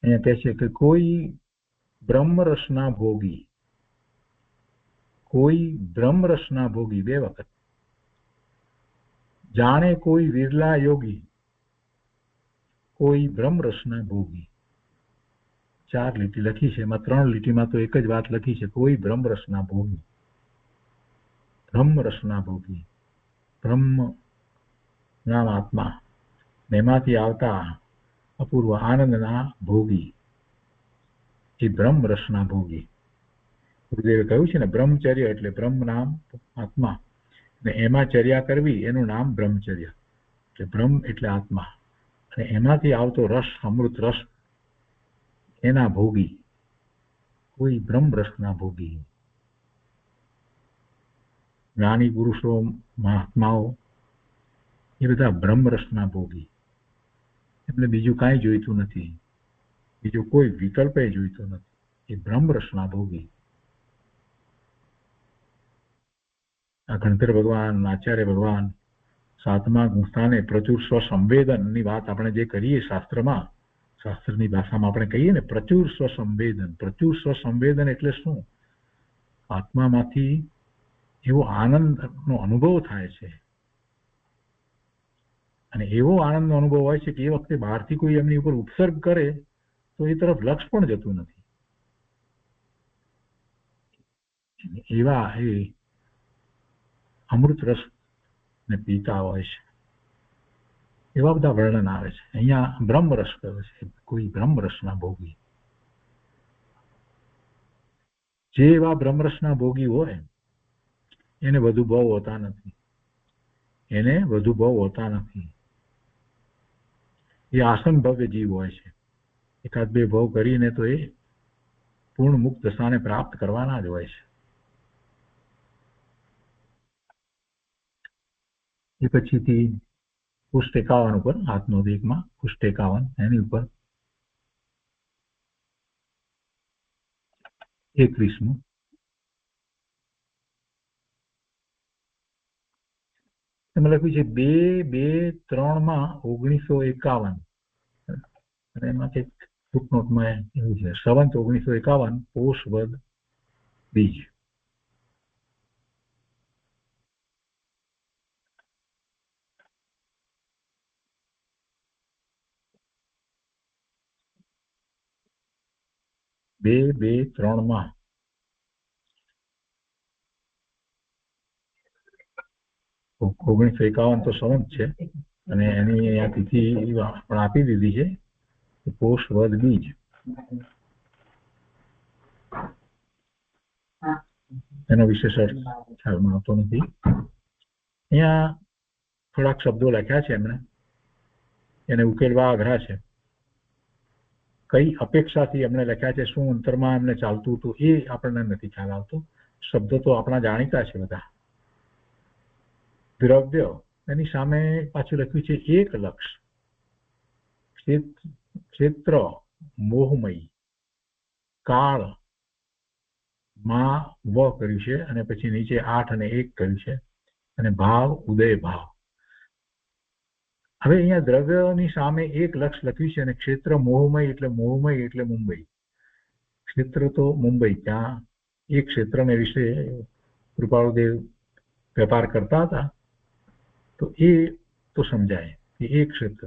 અહીંયા કહે છે કે કોઈ બ્રહ્મરસના ભોગી, કોઈ બ્રહ્મરસના ભોગી, 2 વખત, જાણે કોઈ વિરલા યોગી, કોઈ બ્રહ્મરસના ભોગી. 4 લીટી લખી છે, એમાં 3 લીટીમાં તો એક જ વાત લખી છે, કોઈ બ્રહ્મરસના ભોગી. બ્રહ્મ રસના ભોગી, બ્રહ્મ નામ આત્મા, એમાંથી આવતા અપૂર્વ આનંદના ભોગી, એ બ્રહ્મ રસના ભોગી. ગુરુદેવે કહ્યું છે ને, બ્રહ્મચર્ય એટલે બ્રહ્મ નામ આત્મા, ને એમાં ચર્યા કરવી એનું નામ બ્રહ્મચર્ય. એટલે બ્રહ્મ એટલે આત્મા, અને એમાંથી આવતો રસ, અમૃત રસ, એના ભોગી, કોઈ બ્રહ્મ રસના ભોગી. જ્ઞાની પુરુષો, મહાત્માઓ, એ બધા બ્રહ્મ રસના ભોગી. એમને બીજું કાંઈ જોઈતું નથી, બીજો કોઈ વિકલ્પ જોઈતો નથી. એ બ્રહ્મ રસના ભોગી. આ ગણધર ભગવાન, આચાર્ય ભગવાન 7મા ગુણસ્થાને પ્રચુર સ્વસંવેદનની વાત આપણે જે કરીએ શાસ્ત્રમાં, શાસ્ત્રની ભાષામાં આપણે કહીએ ને પ્રચુર સ્વસંવેદન. પ્રચુર સ્વસંવેદન એટલે શું? આત્મામાંથી એવો આનંદનો અનુભવ થાય છે, અને એવો આનંદનો અનુભવ હોય છે કે એ વખતે બહારથી કોઈ એમની ઉપર ઉપસર્ગ કરે તો એ તરફ લક્ષ પણ જતું નથી. એવા એ અમૃત રસ ને પીતા હોય છે. એવા બધા વર્ણન આવે છે. અહીંયા બ્રહ્મરસ કહે છે, કોઈ બ્રહ્મરસના ભોગી. જે એવા બ્રહ્મરસના ભોગી હોય એને વધુ ભાવ હોતા નથી, એને વધુ ભાવ હોતા નથી. એ આસન ભવ્ય જીવ હોય છે. એકાદ બે ભાવ કરીને તો એ પૂર્ણ મુક્ત દશાને પ્રાપ્ત કરવાના જ હોય છે. એ પછીથી પૃષ્ઠ 51 ઉપર, આત્મોદેકમાં પૃષ્ઠ 51, એની ઉપર 21મું. એમાં લખ્યું છે 2-2-3 1951, અને એમાં કંઈક ફૂટનોટમાં એવું છે, સંવત 1951 પોષ વદ બીજ. બે 3 1951 તો સંવત છે, અને એની અહીંયા તિથિ પણ આપી દીધી છે, પોષ વદ બીજ. એનો વિશેષ અર્થ ખ્યાલમાં આવતો નથી. અહીંયા થોડાક શબ્દો લખ્યા છે એમણે, એને ઉકેલવા અઘરા છે. કઈ અપેક્ષાથી એમણે લખ્યા છે, શું અંતરમાં એમને ચાલતું હતું એ આપણને નથી ખ્યાલ આવતો. શબ્દો તો આપણા જાણીતા છે બધા. દ્રવ્ય, એની સામે પાછું લખ્યું છે એક લક્ષ, ક્ષેત્ર મોહમય, કાળ માં વ કર્યું છે, અને પછી નીચે 8 અને 1 કર્યું છે, અને ભાવ ઉદય ભાવ. હવે અહીંયા દ્રવ્યની સામે એક લક્ષ લખ્યું છે, અને ક્ષેત્ર મોહમય એટલે મુંબઈ. ક્ષેત્ર તો મુંબઈ, ત્યાં એક ક્ષેત્રને વિશે કૃપાળુદેવ વેપાર કરતા હતા, તો એ તો સમજાય કે એક ક્ષેત્ર.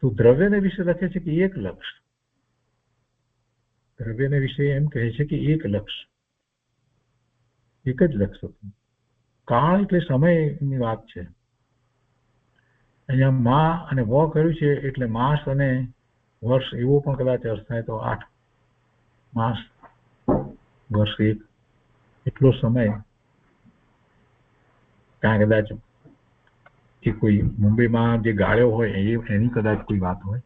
તો દ્રવ્યને વિશે લખે છે કે એક લક્ષ. દ્રવ્યને વિશે એમ કહે છે કે એક લક્ષ, એક જ લક્ષ હતું. કાળ એટલે સમયની વાત છે. અહીંયા મા અને વ કર્યું છે એટલે માસ અને વર્ષ એવો પણ કદાચ અર્થ થાય, તો 8 માસ વર્ષ 1 એટલો સમય. ત્યાં કદાચ એ કોઈ મુંબઈમાં જે ગાળ્યો હોય એની કદાચ કોઈ વાત હોય.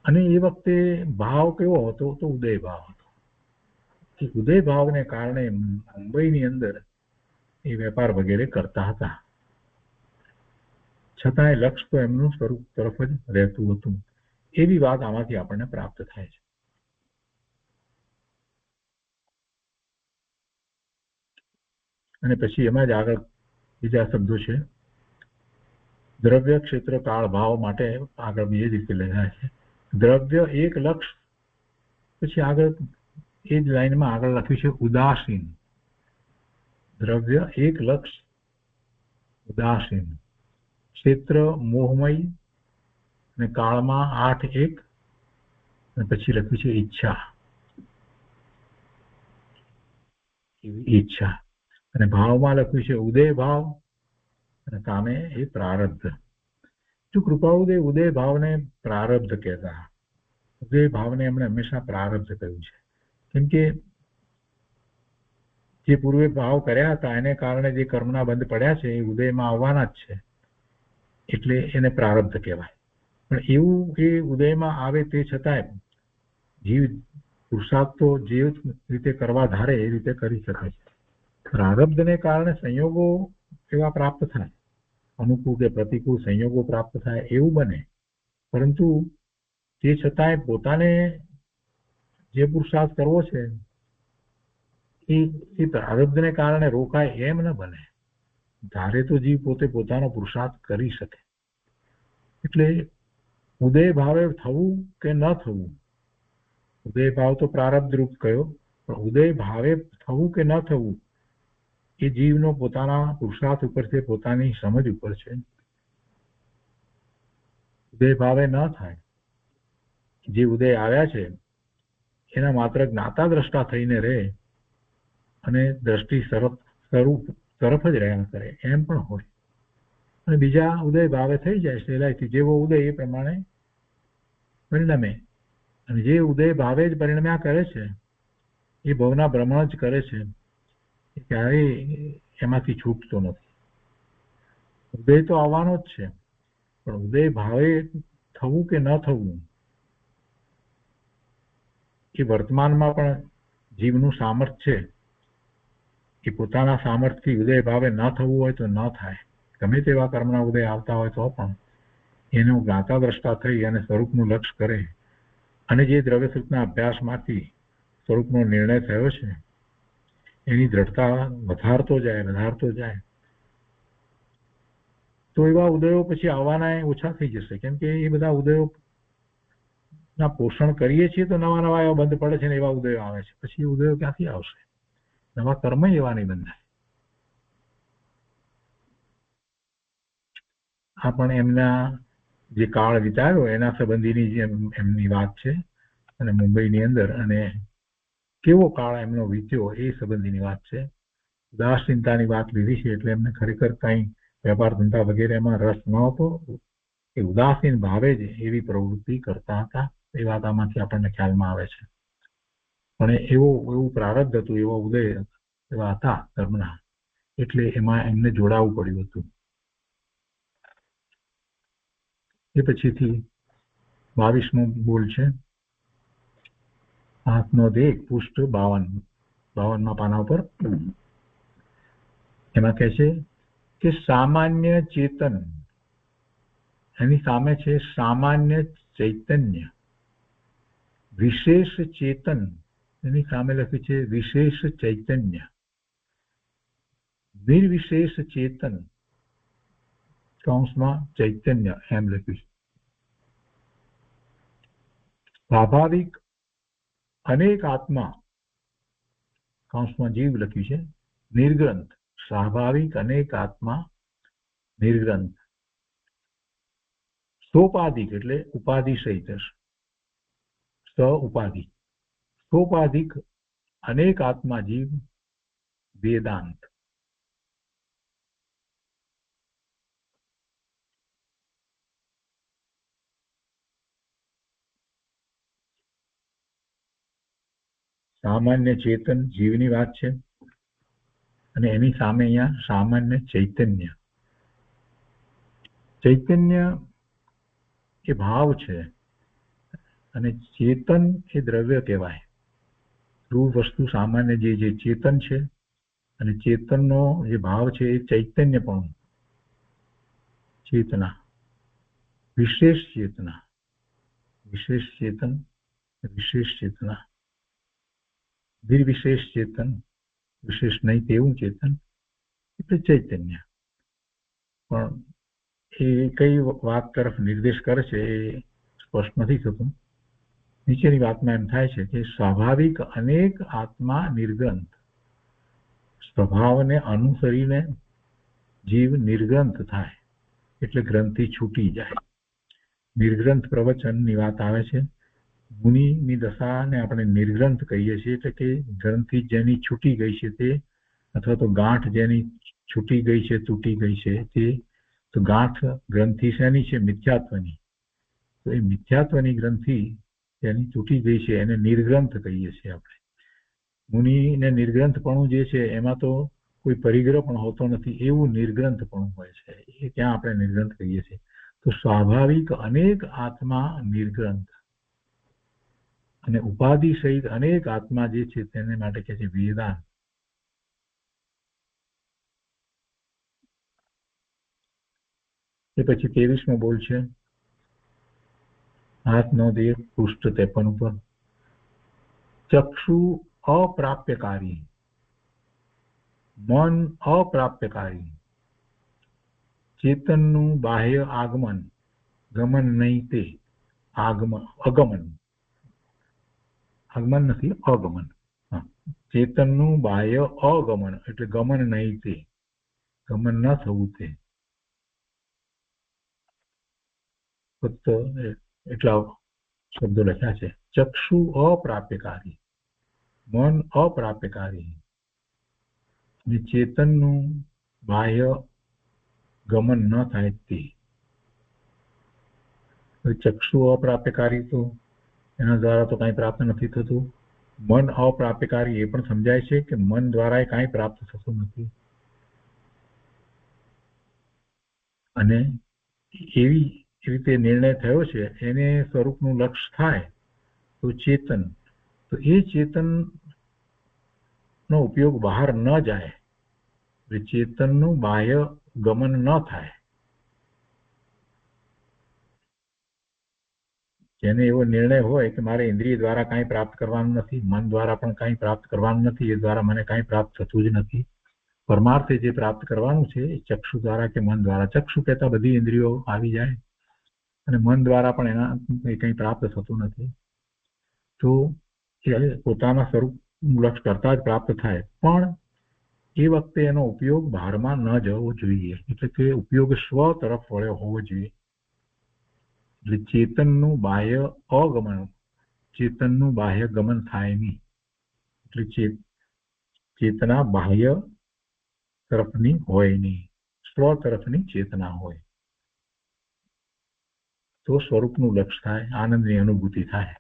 અને એ વખતે ભાવ કેવો હતો? તો ઉદય ભાવ હતો. એ ઉદય ભાવને કારણે મુંબઈની અંદર એ વેપાર વગેરે કરતા હતા. છતાંય લક્ષ તો એમનું સ્વરૂપ તરફ જ રહેતું હતું. એવી વાત આમાંથી આપણને પ્રાપ્ત થાય છે. અને પછી એમાં જ આગળ બીજા શબ્દો છે. દ્રવ્ય, ક્ષેત્ર, કાળ, ભાવ માટે આગળ બીજી રીતે લખાય છે. દ્રવ્ય એક લક્ષ, પછી આગળ એ જ લાઈનમાં આગળ લખ્યું છે ઉદાસીન. દ્રવ્ય એક લક્ષ, ઉદાસીન. ક્ષેત્ર મોહમય, અને કાળમાં 8-1, અને પછી લખ્યું છે ઈચ્છા. એવી ઈચ્છા. અને ભાવમાં લખ્યું છે ઉદય ભાવ અને સામે એ પ્રારબ્ધ. જો કૃપાળુદેવ ઉદય ભાવને પ્રારબ્ધ કહેતા. ઉદય ભાવને એમણે હંમેશા પ્રારબ્ધ કહ્યું છે. કેમ કે જે પૂર્વે ભાવ કર્યા હતા એને કારણે જે કર્મના બંધ પડ્યા છે એ ઉદયમાં આવવાના જ છે, એટલે એને પ્રારબ્ધ કહેવાય. પણ એવું એ ઉદયમાં આવે તે છતાંય જીવ પુરુષાર્થ તો જે રીતે કરવા ધારે એ રીતે કરી શકે છે. પ્રારબ્ધને કારણે સંયોગો એવા પ્રાપ્ત થાય, અનુકૂળ કે પ્રતિકૂળ સંયોગો પ્રાપ્ત થાય એવું બને, પરંતુ તે છતાંય પોતાને જે પુરુષાર્થ કરવો છે એ પ્રારબ્ધને કારણે રોકાય એમ ન બને. ધારે તો જીવ પોતે પોતાનો પુરુષાર્થ કરી શકે. એટલે ઉદય ભાવે થવું કે ન થવું, ઉદય ભાવ તો પ્રારબ્ધ રૂપ કયો, પણ ઉદય ભાવે થવું કે ન થવું એ જીવનો પોતાના પુરુષાર્થ ઉપર છે, પોતાની સમજ ઉપર છે. ઉદય ભાવે ન થાય, જે ઉદય આવ્યા છે એના માત્ર જ્ઞાતા દ્રષ્ટા થઈને રહે અને દ્રષ્ટિ સ્વરૂપ તરફ જ રહ્યા કરે એમ પણ હોય, અને બીજા ઉદય ભાવે થઈ જાય સહેલાઈથી. જેવો ઉદય એ પ્રમાણે પરિણમે, અને જે ઉદય ભાવે જ પરિણમ્યા કરે છે એ ભવના ભ્રમણ જ કરે છે, એ ક્યારેય એમાંથી છૂટતો નથી. ઉદય તો આવવાનો જ છે, પણ ઉદય ભાવે થવું કે ન થવું એ વર્તમાનમાં પણ જીવનું સામર્થ્ય છે. એ પોતાના સામર્થ્યથી ઉદય ભાવે ન થવું હોય તો ન થાય. ગમે તેવા કર્મના ઉદય આવતા હોય તો પણ એનું જ્ઞાતા દ્રષ્ટા થઈ અને સ્વરૂપનું લક્ષ્ય કરે, અને જે દ્રવ્ય સૂચના અભ્યાસમાંથી સ્વરૂપનો નિર્ણય થયો છે એની દ્રઢતા વધારતો જાય તો એવા ઉદયો પછી આવવાના ઓછા થઈ જશે. કેમ કે એ બધા ઉદયો ના પોષણ કરીએ છીએ તો નવા નવા એવા બંધ પડે છે ને એવા ઉદયો આવે છે. પછી ઉદયો ક્યાંથી આવશે? નવા કર્મ એવા નહીં બંધાય. આ પણ એમના જે કાળ વિતાવ્યો એના સંબંધીની જે એમની વાત છે, અને મુંબઈની અંદર અને કેવો કાળ એમનો વીત્યો એ સંબંધીની વાત છે. ઉદાસીનતાની વાત લીધી છે એટલે એમને ખરેખર કઈ વેપાર ધંધા વગેરે એમાં રસ ન હતો. એ ઉદાસીન ભાવે જ એવી પ્રવૃત્તિ કરતા હતા, એ વાત આમાંથી આપણને ખ્યાલમાં આવે છે. પણ એવું પ્રારબ્ધ હતું, એવો ઉદય એવા હતા કર્મના, એટલે એમાં એમને જોડાવું પડ્યું હતું. એ પછીથી 22મો બોલ છે, હાથનો દેખ પુષ્ટ 52મા પાના ઉપર. એમાં કહે છે કે સામાન્ય ચેતન, એની સામે છે સામાન્ય ચૈતન્ય. વિશેષ ચેતન, એની સામે લખ્યું છે વિશેષ ચૈતન્ય. નિર્વિશેષ ચેતન કૌંસમાં ચૈતન્ય એમ લખ્યું છે. સ્વાભાવિક અનેક આત્મા કૌંસમાં જીવ લખ્યું છે. નિર્ગ્રંથ, સ્વાભાવિક અનેક આત્મા નિર્ગ્રંથ. સોપાધિક એટલે ઉપાધિ સહિત, સ ઉપાધિ. સોપાધિક અનેક આત્મા જીવ વેદાંત. સામાન્ય ચેતન જીવની વાત છે, અને એની સામે અહીંયા સામાન્ય ચૈતન્ય. ચૈતન્ય એ ભાવ છે, અને ચેતન એ દ્રવ્ય કહેવાય. ધ્રુવ વસ્તુ સામાન્ય જે ચેતન છે, અને ચેતનનો જે ભાવ છે એ ચૈતન્ય પણ. ચેતના, વિશેષ ચેતના, વિશેષ ચેતન, વિશેષ ચેતના. નિર્વિશેષ ચેતન, વિશેષ નહીં તેવું ચેતન એટલે ચૈતન્ય. પણ એ કઈ વાત તરફ નિર્દેશ કરે છે એ સ્પષ્ટ નથી થતું. નીચેની વાતમાં એમ થાય છે કે સ્વાભાવિક અનેક આત્મા નિર્ગ્રંથ. સ્વભાવને અનુસરીને જીવ નિર્ગ્રંથ થાય એટલે ગ્રંથથી છૂટી જાય. નિર્ગ્રંથ પ્રવચનની વાત આવે છે. મુનિની દશાને આપણે નિર્ગ્રંથ કહીએ છીએ, એટલે કે ગ્રંથિ જેની છૂટી ગઈ છે તે, અથવા તો ગાંઠ જેની છૂટી ગઈ છે, તૂટી ગઈ છે તે. તો ગાંઠ ગ્રંથિ શેની છે? મિથ્યાત્વની. તો એ મિથ્યાત્વની ગ્રંથિ જેની તૂટી ગઈ છે એને નિર્ગ્રંથ કહીએ છીએ આપણે. મુનિને નિર્ગ્રંથપણું જે છે એમાં તો કોઈ પરિગ્રહ પણ હોતો નથી, એવું નિર્ગ્રંથપણું હોય છે, એ ત્યાં આપણે નિર્ગ્રંથ કહીએ છીએ. તો સ્વાભાવિક અનેક આત્મા નિર્ગ્રંથ, અને ઉપાધિ સહિત અનેક આત્મા જે છે તેને માટે કહે છે વેદાંત. એ પછી 23મો બોલ છે, હાથ નો દેહ, પૃષ્ઠ 53 ઉપર. ચક્ષુ અપ્રાપ્યકારી, મન અપ્રાપ્યકારી, ચેતનનું બાહ્ય આગમન, ગમન નહીં તે. આગમન, અગમન, આગમન નથી, અગમન. ચેતનનું બાહ્ય અગમન એટલે ગમન નહીં તે, ગમન ન થવું તે. ફક્ત એટલા શબ્દો લખ્યા છે. ચક્ષુ અપ્રાપ્યકારી, મન અપ્રાપ્યકારી, અને ચેતનનું બાહ્ય ગમન ન થાય તે. ચક્ષુ અપ્રાપ્યકારી, તો એના દ્વારા તો કાંઈ પ્રાપ્ત નથી થતું. મન અપ્રાપ્યકારી એ પણ સમજાય છે કે મન દ્વારા કાંઈ પ્રાપ્ત થતું નથી. અને એવી રીતે નિર્ણય થયો છે, એને સ્વરૂપનું લક્ષ થાય તો ચેતન, તો એ ચેતન નો ઉપયોગ બહાર ન જાય, ચેતનનું બાહ્ય ગમન ન થાય. જેને એવો નિર્ણય હોય કે મારે ઇન્દ્રિય દ્વારા કાંઈ પ્રાપ્ત કરવાનું નથી, મન દ્વારા પણ કાંઈ પ્રાપ્ત કરવાનું નથી, એ દ્વારા મને કાંઈ પ્રાપ્ત થતું જ નથી. પરમાર્થે જે પ્રાપ્ત કરવાનું છે એ ચક્ષુ દ્વારા કે મન દ્વારા. ચક્ષુ કહેતા બધી ઇન્દ્રિયો આવી જાય, અને મન દ્વારા પણ એના કંઈ પ્રાપ્ત થતું નથી. તો એ પોતાના સ્વરૂપ લક્ષ કરતા જ પ્રાપ્ત થાય, પણ એ વખતે એનો ઉપયોગ બહારમાં ન જવો જોઈએ, એટલે કે ઉપયોગ સ્વ તરફ વળ્યો હોવો જોઈએ. એટલે ચેતનનું બાહ્ય અગમન, ચેતનનું બાહ્ય ગમન થાય નહીં. એટલે ચેતના બાહ્ય તરફની હોય નહીં, સ્વ તરફની ચેતના હોય તો સ્વરૂપનું લક્ષ થાય, આનંદની અનુભૂતિ થાય.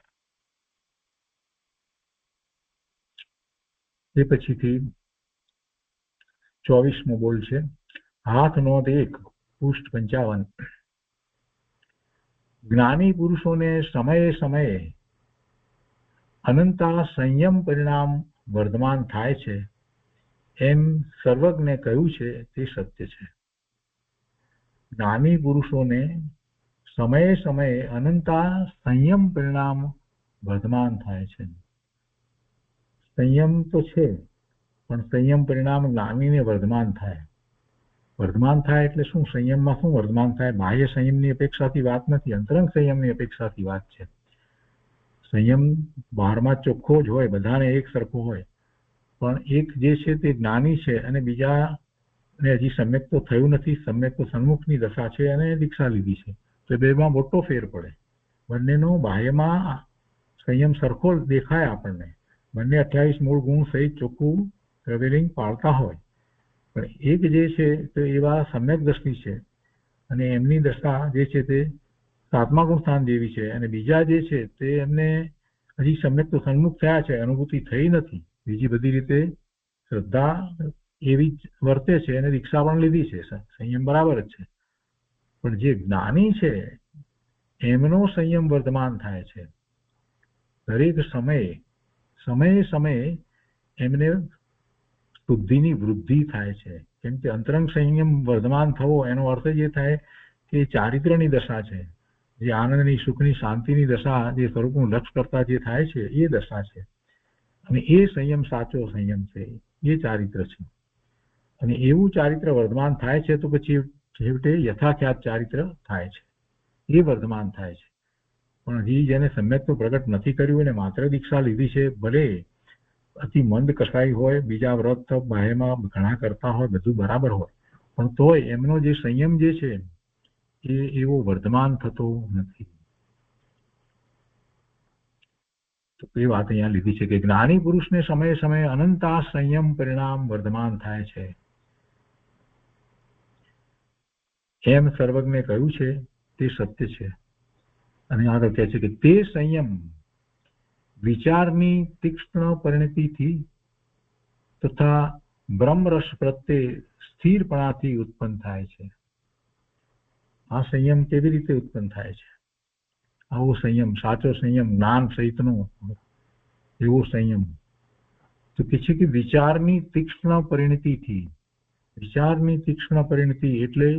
એ પછીથી 24મો બોલ છે, હાથ નોંધ 1, પૃષ્ઠ 55. જ્ઞાની પુરુષોને સમયે સમયે અનંતા સંયમ પરિણામ વર્ધમાન થાય છે, એમ સર્વજ્ઞે કહ્યું છે તે સત્ય છે. જ્ઞાની પુરુષોને સમયે સમયે અનંતા સંયમ પરિણામ વર્ધમાન થાય છે. સંયમ તો છે, પણ સંયમ પરિણામ જ્ઞાનીને વર્ધમાન થાય. વર્ધમાન થાય એટલે શું? સંયમમાં શું વર્ધમાન થાય? બાહ્ય સંયમની અપેક્ષાથી વાત નથી, અંતરંગ સંયમની અપેક્ષાથી વાત છે. સંયમ બહારમાં ચોખ્ખો જ હોય, બધાને એક સરખો હોય, પણ એક જે છે તે જ્ઞાની છે અને બીજાને હજી સમ્યક તો થયું નથી, સમ્યક તો સન્મુખની દશા છે અને દીક્ષા લીધી છે, તો બેમાં મોટો ફેર પડે. બંનેનો બાહ્યમાં સંયમ સરખો દેખાય આપણને, બંને 28 મૂળ ગુણ સહિત ચોખ્ખું ટ્રાવેલિંગ પાળતા હોય, પણ એક જે છે તે એવા સમ્યક દ્રષ્ટિ છે અને એમની દશા જે છે તે 7મા ગુણ સ્થાન જેવી છે, અને બીજા જે છે તે એમને હજી સમ્યક તો સન્મુખ થયા છે, અનુભૂતિ થઈ નથી. બીજી બધી રીતે શ્રદ્ધા એવી જ વર્તે છે અને દીક્ષા પણ લીધી છે, સંયમ બરાબર જ છે, પણ જે જ્ઞાની છે એમનો સંયમ વર્ધમાન થાય છે. દરેક સમયે સમયે એમને શુદ્ધિની વૃદ્ધિ થાય છે. કેમ કે અંતરંગ સંયમ વર્ધમાન થવો એનો અર્થ જ એ થાય કે ચારિત્રની દશા છે, જે આનંદની, સુખની, શાંતિની દશા, જે સ્વરૂપનું લક્ષ કરતા જે થાય છે એ દશા છે, અને એ સંયમ સાચો સંયમ છે, એ ચારિત્ર છે. અને એવું ચારિત્ર વર્ધમાન થાય છે તો પછી છેવટે યથાખ્યાત ચારિત્ર થાય છે, એ વર્ધમાન થાય છે. પણ હજી જેને સમ્યક તો પ્રગટ નથી કર્યું અને માત્ર દીક્ષા લીધી છે, ભલે અતિ મંદ કસાઈ હોય, બીજા વ્રત બાહ્યમાં ઘણા કરતા હોય, બધું બરાબર હોય, પણ તોય એમનો જે સંયમ જે છે એ એવો વર્ધમાન થતો નથી. તો એ વાત અહીંયા લીધી છે કે જ્ઞાની પુરુષને સમયે સમયે અનંતા સંયમ પરિણામ વર્ધમાન થાય છે એમ સર્વજ્ઞે કહ્યું છે તે સત્ય છે. અને આગળ કહે છે કે તે સંયમ વિચારની તીક્ષ્ણ પરિણતિથી તથા બ્રહ્મરસ પ્રત્યે સ્થિરપણાથી ઉત્પન્ન થાય છે. આ સંયમ કેવી રીતે ઉત્પન્ન થાય છે? આવો સંયમ, સાચો સંયમ, જ્ઞાન સહિતનો એવો સંયમ તો કે છે કે વિચારની તીક્ષ્ણ પરિણતિથી. વિચારની તીક્ષ્ણ પરિણતિ એટલે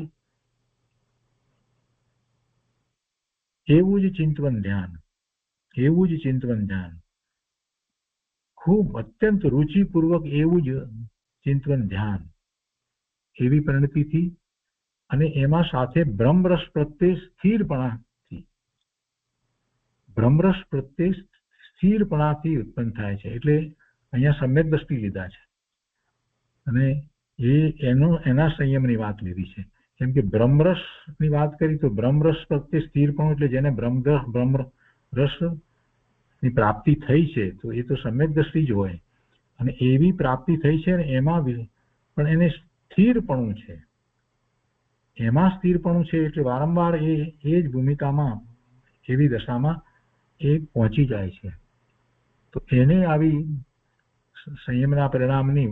એવું જ ચિંતવન ધ્યાન, એવું જ ચિંતવન ધ્યાન, ખૂબ અત્યંત રુચિપૂર્વક એવું જ ચિંતવન ધ્યાન, એવી પરિણતિથી અને એમાં સાથે બ્રહ્મરસ પ્રત્યે સ્થિરપણાથી, બ્રહ્મરસ પ્રત્યે સ્થિરપણાથી ઉત્પન્ન થાય છે. એટલે અહીંયા સમ્યક દ્રષ્ટિ લીધા છે અને એના સંયમની વાત લીધી છે. કેમ કે બ્રહ્મરસની વાત કરી તો બ્રહ્મરસ પ્રત્યે સ્થિરપણું એટલે જેને બ્રહ્મરસની પ્રાપ્તિ થઈ છે તો એ તો સમ્યક દ્રષ્ટિ જ હોય અને એવી પ્રાપ્તિ થઈ છે ને એમાં પણ એને સ્થિરપણું છે, એમાં સ્થિરપણું છે એટલે વારંવાર એ જ ભૂમિકામાં, એવી દશામાં એ પહોંચી જાય છે. તો એને આવી સંયમના પરિણામની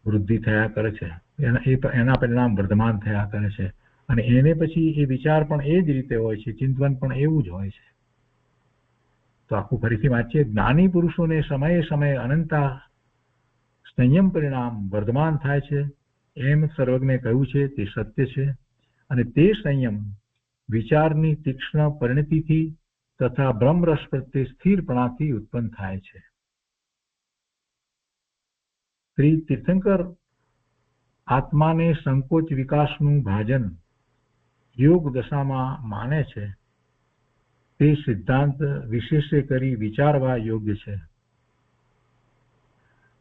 વૃદ્ધિ થયા કરે છે, એના પરિણામ વર્ધમાન થયા કરે છે અને એને પછી એ વિચાર પણ એ જ રીતે હોય છે, ચિંતવન પણ એવું જ હોય છે. તો આખું ફરીથી વાંચીએ. જ્ઞાની પુરુષોને સમયે સમયે અનંતા સંયમ પરિણામ વર્ધમાન થાય છે એમ સર્વજ્ઞે કહ્યું છે તે સત્ય છે. અને તે સંયમ વિચારની તીક્ષ્ણ પરિણતિથી તથા બ્રહ્મરસ પ્રત્યે સ્થિરપણાથી ઉત્પન્ન થાય છે. શ્રી તીર્થંકર આત્માને સંકોચ વિકાસનું ભાજન યોગ દશામાં માને છે તે સિદ્ધાંત વિશેષે કરી વિચારવા યોગ્ય છે.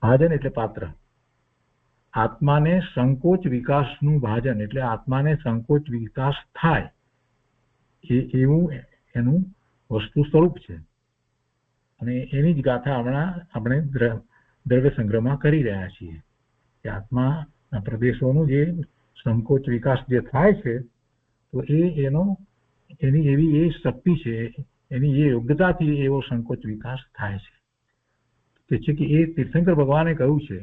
ભાજન એટલે પાત્ર. આત્માને સંકોચ વિકાસનું ભાજન એટલે આત્માને સંકોચ વિકાસ થાય એવું એનું વસ્તુ સ્વરૂપ છે અને એની જ ગાથા હમણાં આપણે દ્રવ્ય સંગ્રહમાં કરી રહ્યા છીએ કે આત્માના પ્રદેશોનું જે સંકોચ વિકાસ જે થાય છે તો એની એવી એ શક્તિ છે, એની એ યોગ્યતાથી એવો સંકોચ વિકાસ થાય છે. તે છે કે એ તીર્થંકર ભગવાને કહ્યું છે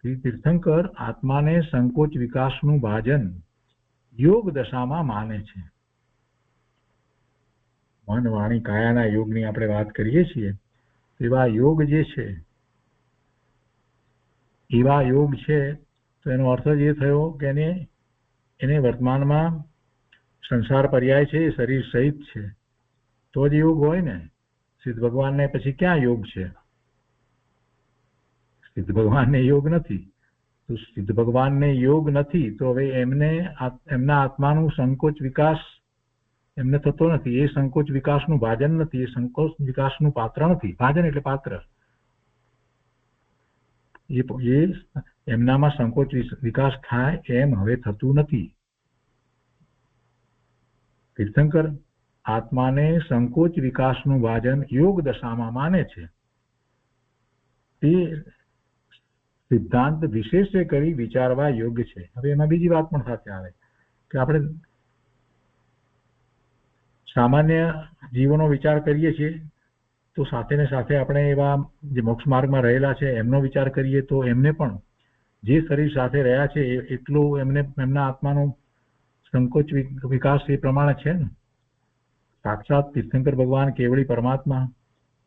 કે તીર્થંકર આત્માને સંકોચ વિકાસનું ભાજન યોગ દશામાં માને છે. મન વાણી કાયાના યોગની આપણે વાત કરીએ છીએ, એવા યોગ જે છે, એવા યોગ છે તો એનો અર્થ જ એ થયો કે એને વર્તમાનમાં સંસાર પર્યાય છે એ શરીર સહિત છે તો જ યોગ હોય ને. સિદ્ધ ભગવાનને પછી ક્યાં યોગ છે? સિદ્ધ ભગવાનને યોગ નથી. તો સિદ્ધ ભગવાનને યોગ નથી તો હવે એમના આત્માનું સંકોચ વિકાસ એમને થતો નથી. એ સંકોચ વિકાસનું ભાજન નથી, એ સંકોચ વિકાસનું પાત્ર નથી. ભાજન એટલે પાત્ર. એ એમનામાં સંકોચ વિકાસ થાય એમ હવે થતું નથી. તીર્થંકર આત્માને સંકોચ વિકાસનું ભાજન યોગ દશામાં માને છે તે સિદ્ધાંત વિશેષે કરી વિચારવા યોગ્ય છે. હવે એમાં બીજી વાત પણ સાથે આવે કે આપણે સામાન્ય જીવોનો વિચાર કરીએ છીએ તો સાથે ને સાથે આપણે એવા જે મોક્ષ માર્ગમાં રહેલા છે એમનો વિચાર કરીએ તો એમને પણ જે શરીર સાથે રહ્યા છે એટલું એમના આત્માનો સંકોચ વિકાસ એ પ્રમાણે છે ને. સાક્ષાત તીર્થંકર ભગવાન કેવળી પરમાત્મા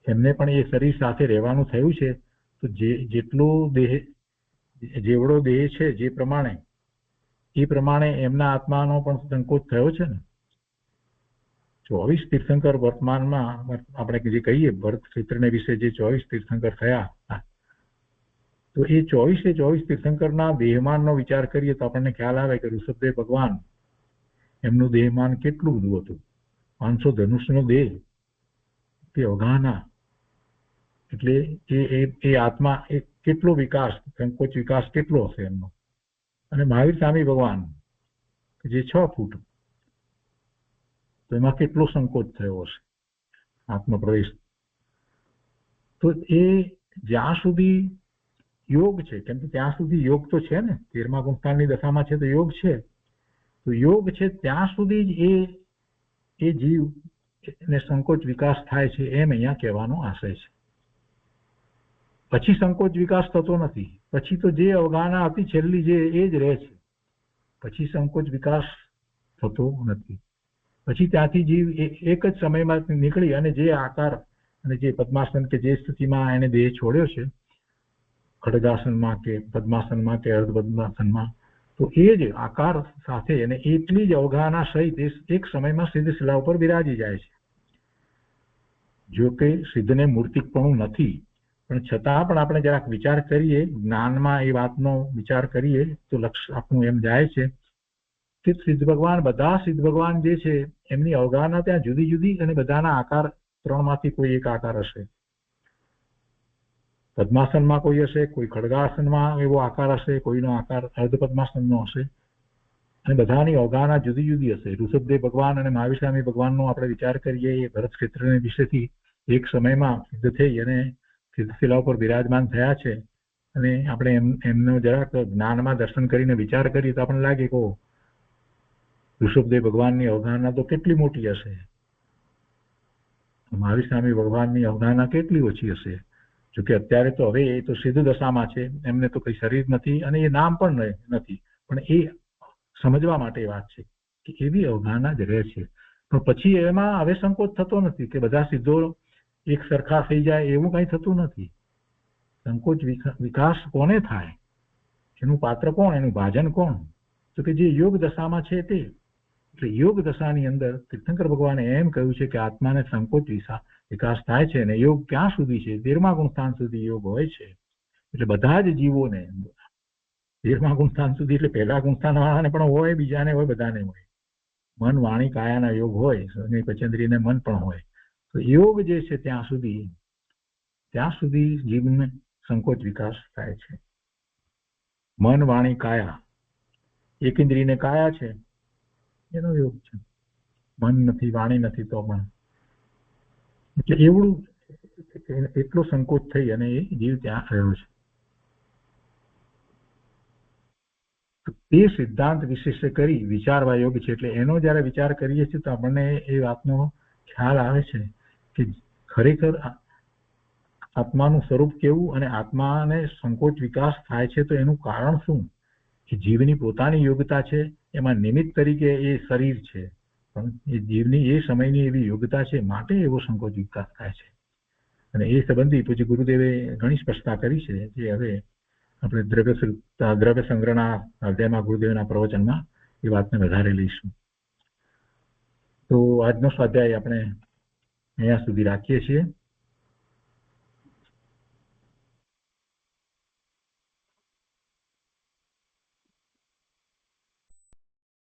એમને પણ એ શરીર સાથે રહેવાનું થયું છે તો જેટલો દેહ, જેવડો દેહ છે જે પ્રમાણે એ પ્રમાણે એમના આત્માનો પણ સંકોચ થયો છે ને. 24 તીર્થંકર વર્તમાનમાં આપણે જે કહીએ ભરત ક્ષેત્રને વિશે જે 24 તીર્થંકર થયા તો એ 24 તીર્થંકરના દેહમાનનો વિચાર કરીએ તો આપણને ખ્યાલ આવે કે ઋષભદેવ ભગવાન એમનું દેહમાન કેટલું બધું હતું. 500 ધનુષનો દેહ તે અઘાના એટલે એ આત્મા એ કેટલો વિકાસ, સંકોચ વિકાસ કેટલો હશે એમનો. અને મહાવીર સ્વામી ભગવાન જે 6 ફૂટ તો એમાં કેટલો સંકોચ થયો હશે આત્મપ્રવેશ તો એ જ્યાં સુધી યોગ છે, કેમ કે ત્યાં સુધી યોગ તો છે ને, 13મા ગુણસ્થાનની દશામાં છે તો યોગ છે, તો યોગ છે ત્યાં સુધી જ એ જીવ ને સંકોચ વિકાસ થાય છે એમ અહીંયા કહેવાનો આશય છે. પછી સંકોચ વિકાસ થતો નથી, પછી તો જે અવગાહના હતી છેલ્લી જે એ જ રહે છે, પછી સંકોચ વિકાસ થતો નથી. પછી ત્યાંથી જીવ એક જ સમયમાં નીકળી અને જે આકાર અને જે પદ્માસન કે જે સ્થિતિમાં એને દેહ છોડ્યો છે, ખડગાસનમાં કે પદ્માસનમાં કે અર્ધ પદ્માસનમાં, તો એ જ આકાર સાથે અને એટલી જ અવગાહના સહિત એક સમયમાં સિદ્ધ શિલા ઉપર બિરાજી જાય છે. જો કે સિદ્ધને મૂર્તિકપણું નથી, પણ છતાં પણ આપણે જરાક વિચાર કરીએ, જ્ઞાનમાં એ વાતનો વિચાર કરીએ તો લક્ષ્ય આપણું એમ જાય છે કે સિદ્ધ ભગવાન, બધા સિદ્ધ ભગવાન જે છે એમની અવગાહના ત્યાં જુદી જુદી અને બધાના આકાર 3માંથી કોઈ એક આકાર હશે. પદ્માસનમાં કોઈ હશે, કોઈ ખડગાસનમાં એવો આકાર હશે, કોઈનો આકાર અર્ધ પદ્માસનનો હશે, અને બધાની અવગાહના જુદી જુદી હશે. ઋષભદેવ ભગવાન અને મહાવીર સ્વામી ભગવાનનો આપણે વિચાર કરીએ, એ ભરત ક્ષેત્રની વિશેથી એક સમયમાં સિદ્ધ થઈ અને સિદ્ધશિલા ઉપર બિરાજમાન થયા છે. અને આપણે એમનો જરાક જ્ઞાનમાં દર્શન કરીને વિચાર કરીએ તો આપણને લાગે કે ઋષભદેવ ભગવાનની અવગાહના તો કેટલી મોટી હશે, મહાવીર સ્વામી ભગવાનની અવગાહના કેટલી ઓછી હશે. જોકે અત્યારે તો હવે એ તો સિદ્ધ દશામાં છે, એમને તો કઈ શરીર નથી અને એ નામ પણ નથી, પણ એ સમજવા માટે વાત છે કે એવી અવગાહના જ રહે છે. પણ પછી એમાં હવે સંકોચ થતો નથી કે બધા સિદ્ધો એક સરખા થઈ જાય, એવું કઈ થતું નથી. સંકોચ વિકાસ કોને થાય, એનું પાત્ર કોણ, એનું ભાજન કોણ, તો કે જે યોગ દશામાં છે તે. એટલે યોગ દશાની અંદર તીર્થંકર ભગવાને એમ કહ્યું છે કે આત્માને સંકોચ વિકાસ થાય છે, અને યોગ ક્યાં સુધી છે, 13મા ગુણસ્થાન સુધી યોગ હોય છે. એટલે બધા જ જીવોને 13મા ગુણસ્થાન સુધી, એટલે પહેલા ગુણસ્થાન વાળાને પણ હોય, બીજાને હોય, બધાને હોય. મન વાણી કાયાના યોગ હોય અને પચેન્દ્રિયને મન પણ હોય. તો યોગ જે છે ત્યાં સુધી જીવને સંકોચ વિકાસ થાય છે. મન વાણી કાયા, એકેન્દ્રિયને કાયા છે એનો યોગ છે. મન નથી, વાણી નથી તો પણ, એટલે એટલો સંકોચ થઈ અને એ જીવ ત્યાં રહ્યો છે. એ સિદ્ધાંત વિશેષ કરી વિચારવા યોગ છે. એટલે એનો જયારે વિચાર કરીએ છીએ તો આપણને એ વાતનો ખ્યાલ આવે છે કે ખરેખર આત્માનું સ્વરૂપ કેવું અને આત્માને સંકોચ વિકાસ થાય છે તો એનું કારણ શું. કે જીવની પોતાની યોગ્યતા છે, એમાં નિમિત્ત તરીકે એ શરીર છે, પણ એ જીવની એ સમયની એવી યોગ્યતા છે માટે એવો સંકોચ વિકાસ થાય છે. અને એ સંબંધી પૂજ્ય ગુરુદેવે ઘણી સ્પષ્ટતા કરી છે, જે હવે આપણે દ્રવ્ય સંગ્રહના અધ્યાયમાં ગુરુદેવના પ્રવચનમાં એ વાતને વધારે લઈશું. તો આજનો સ્વાધ્યાય આપણે અહીંયા સુધી રાખીએ છીએ.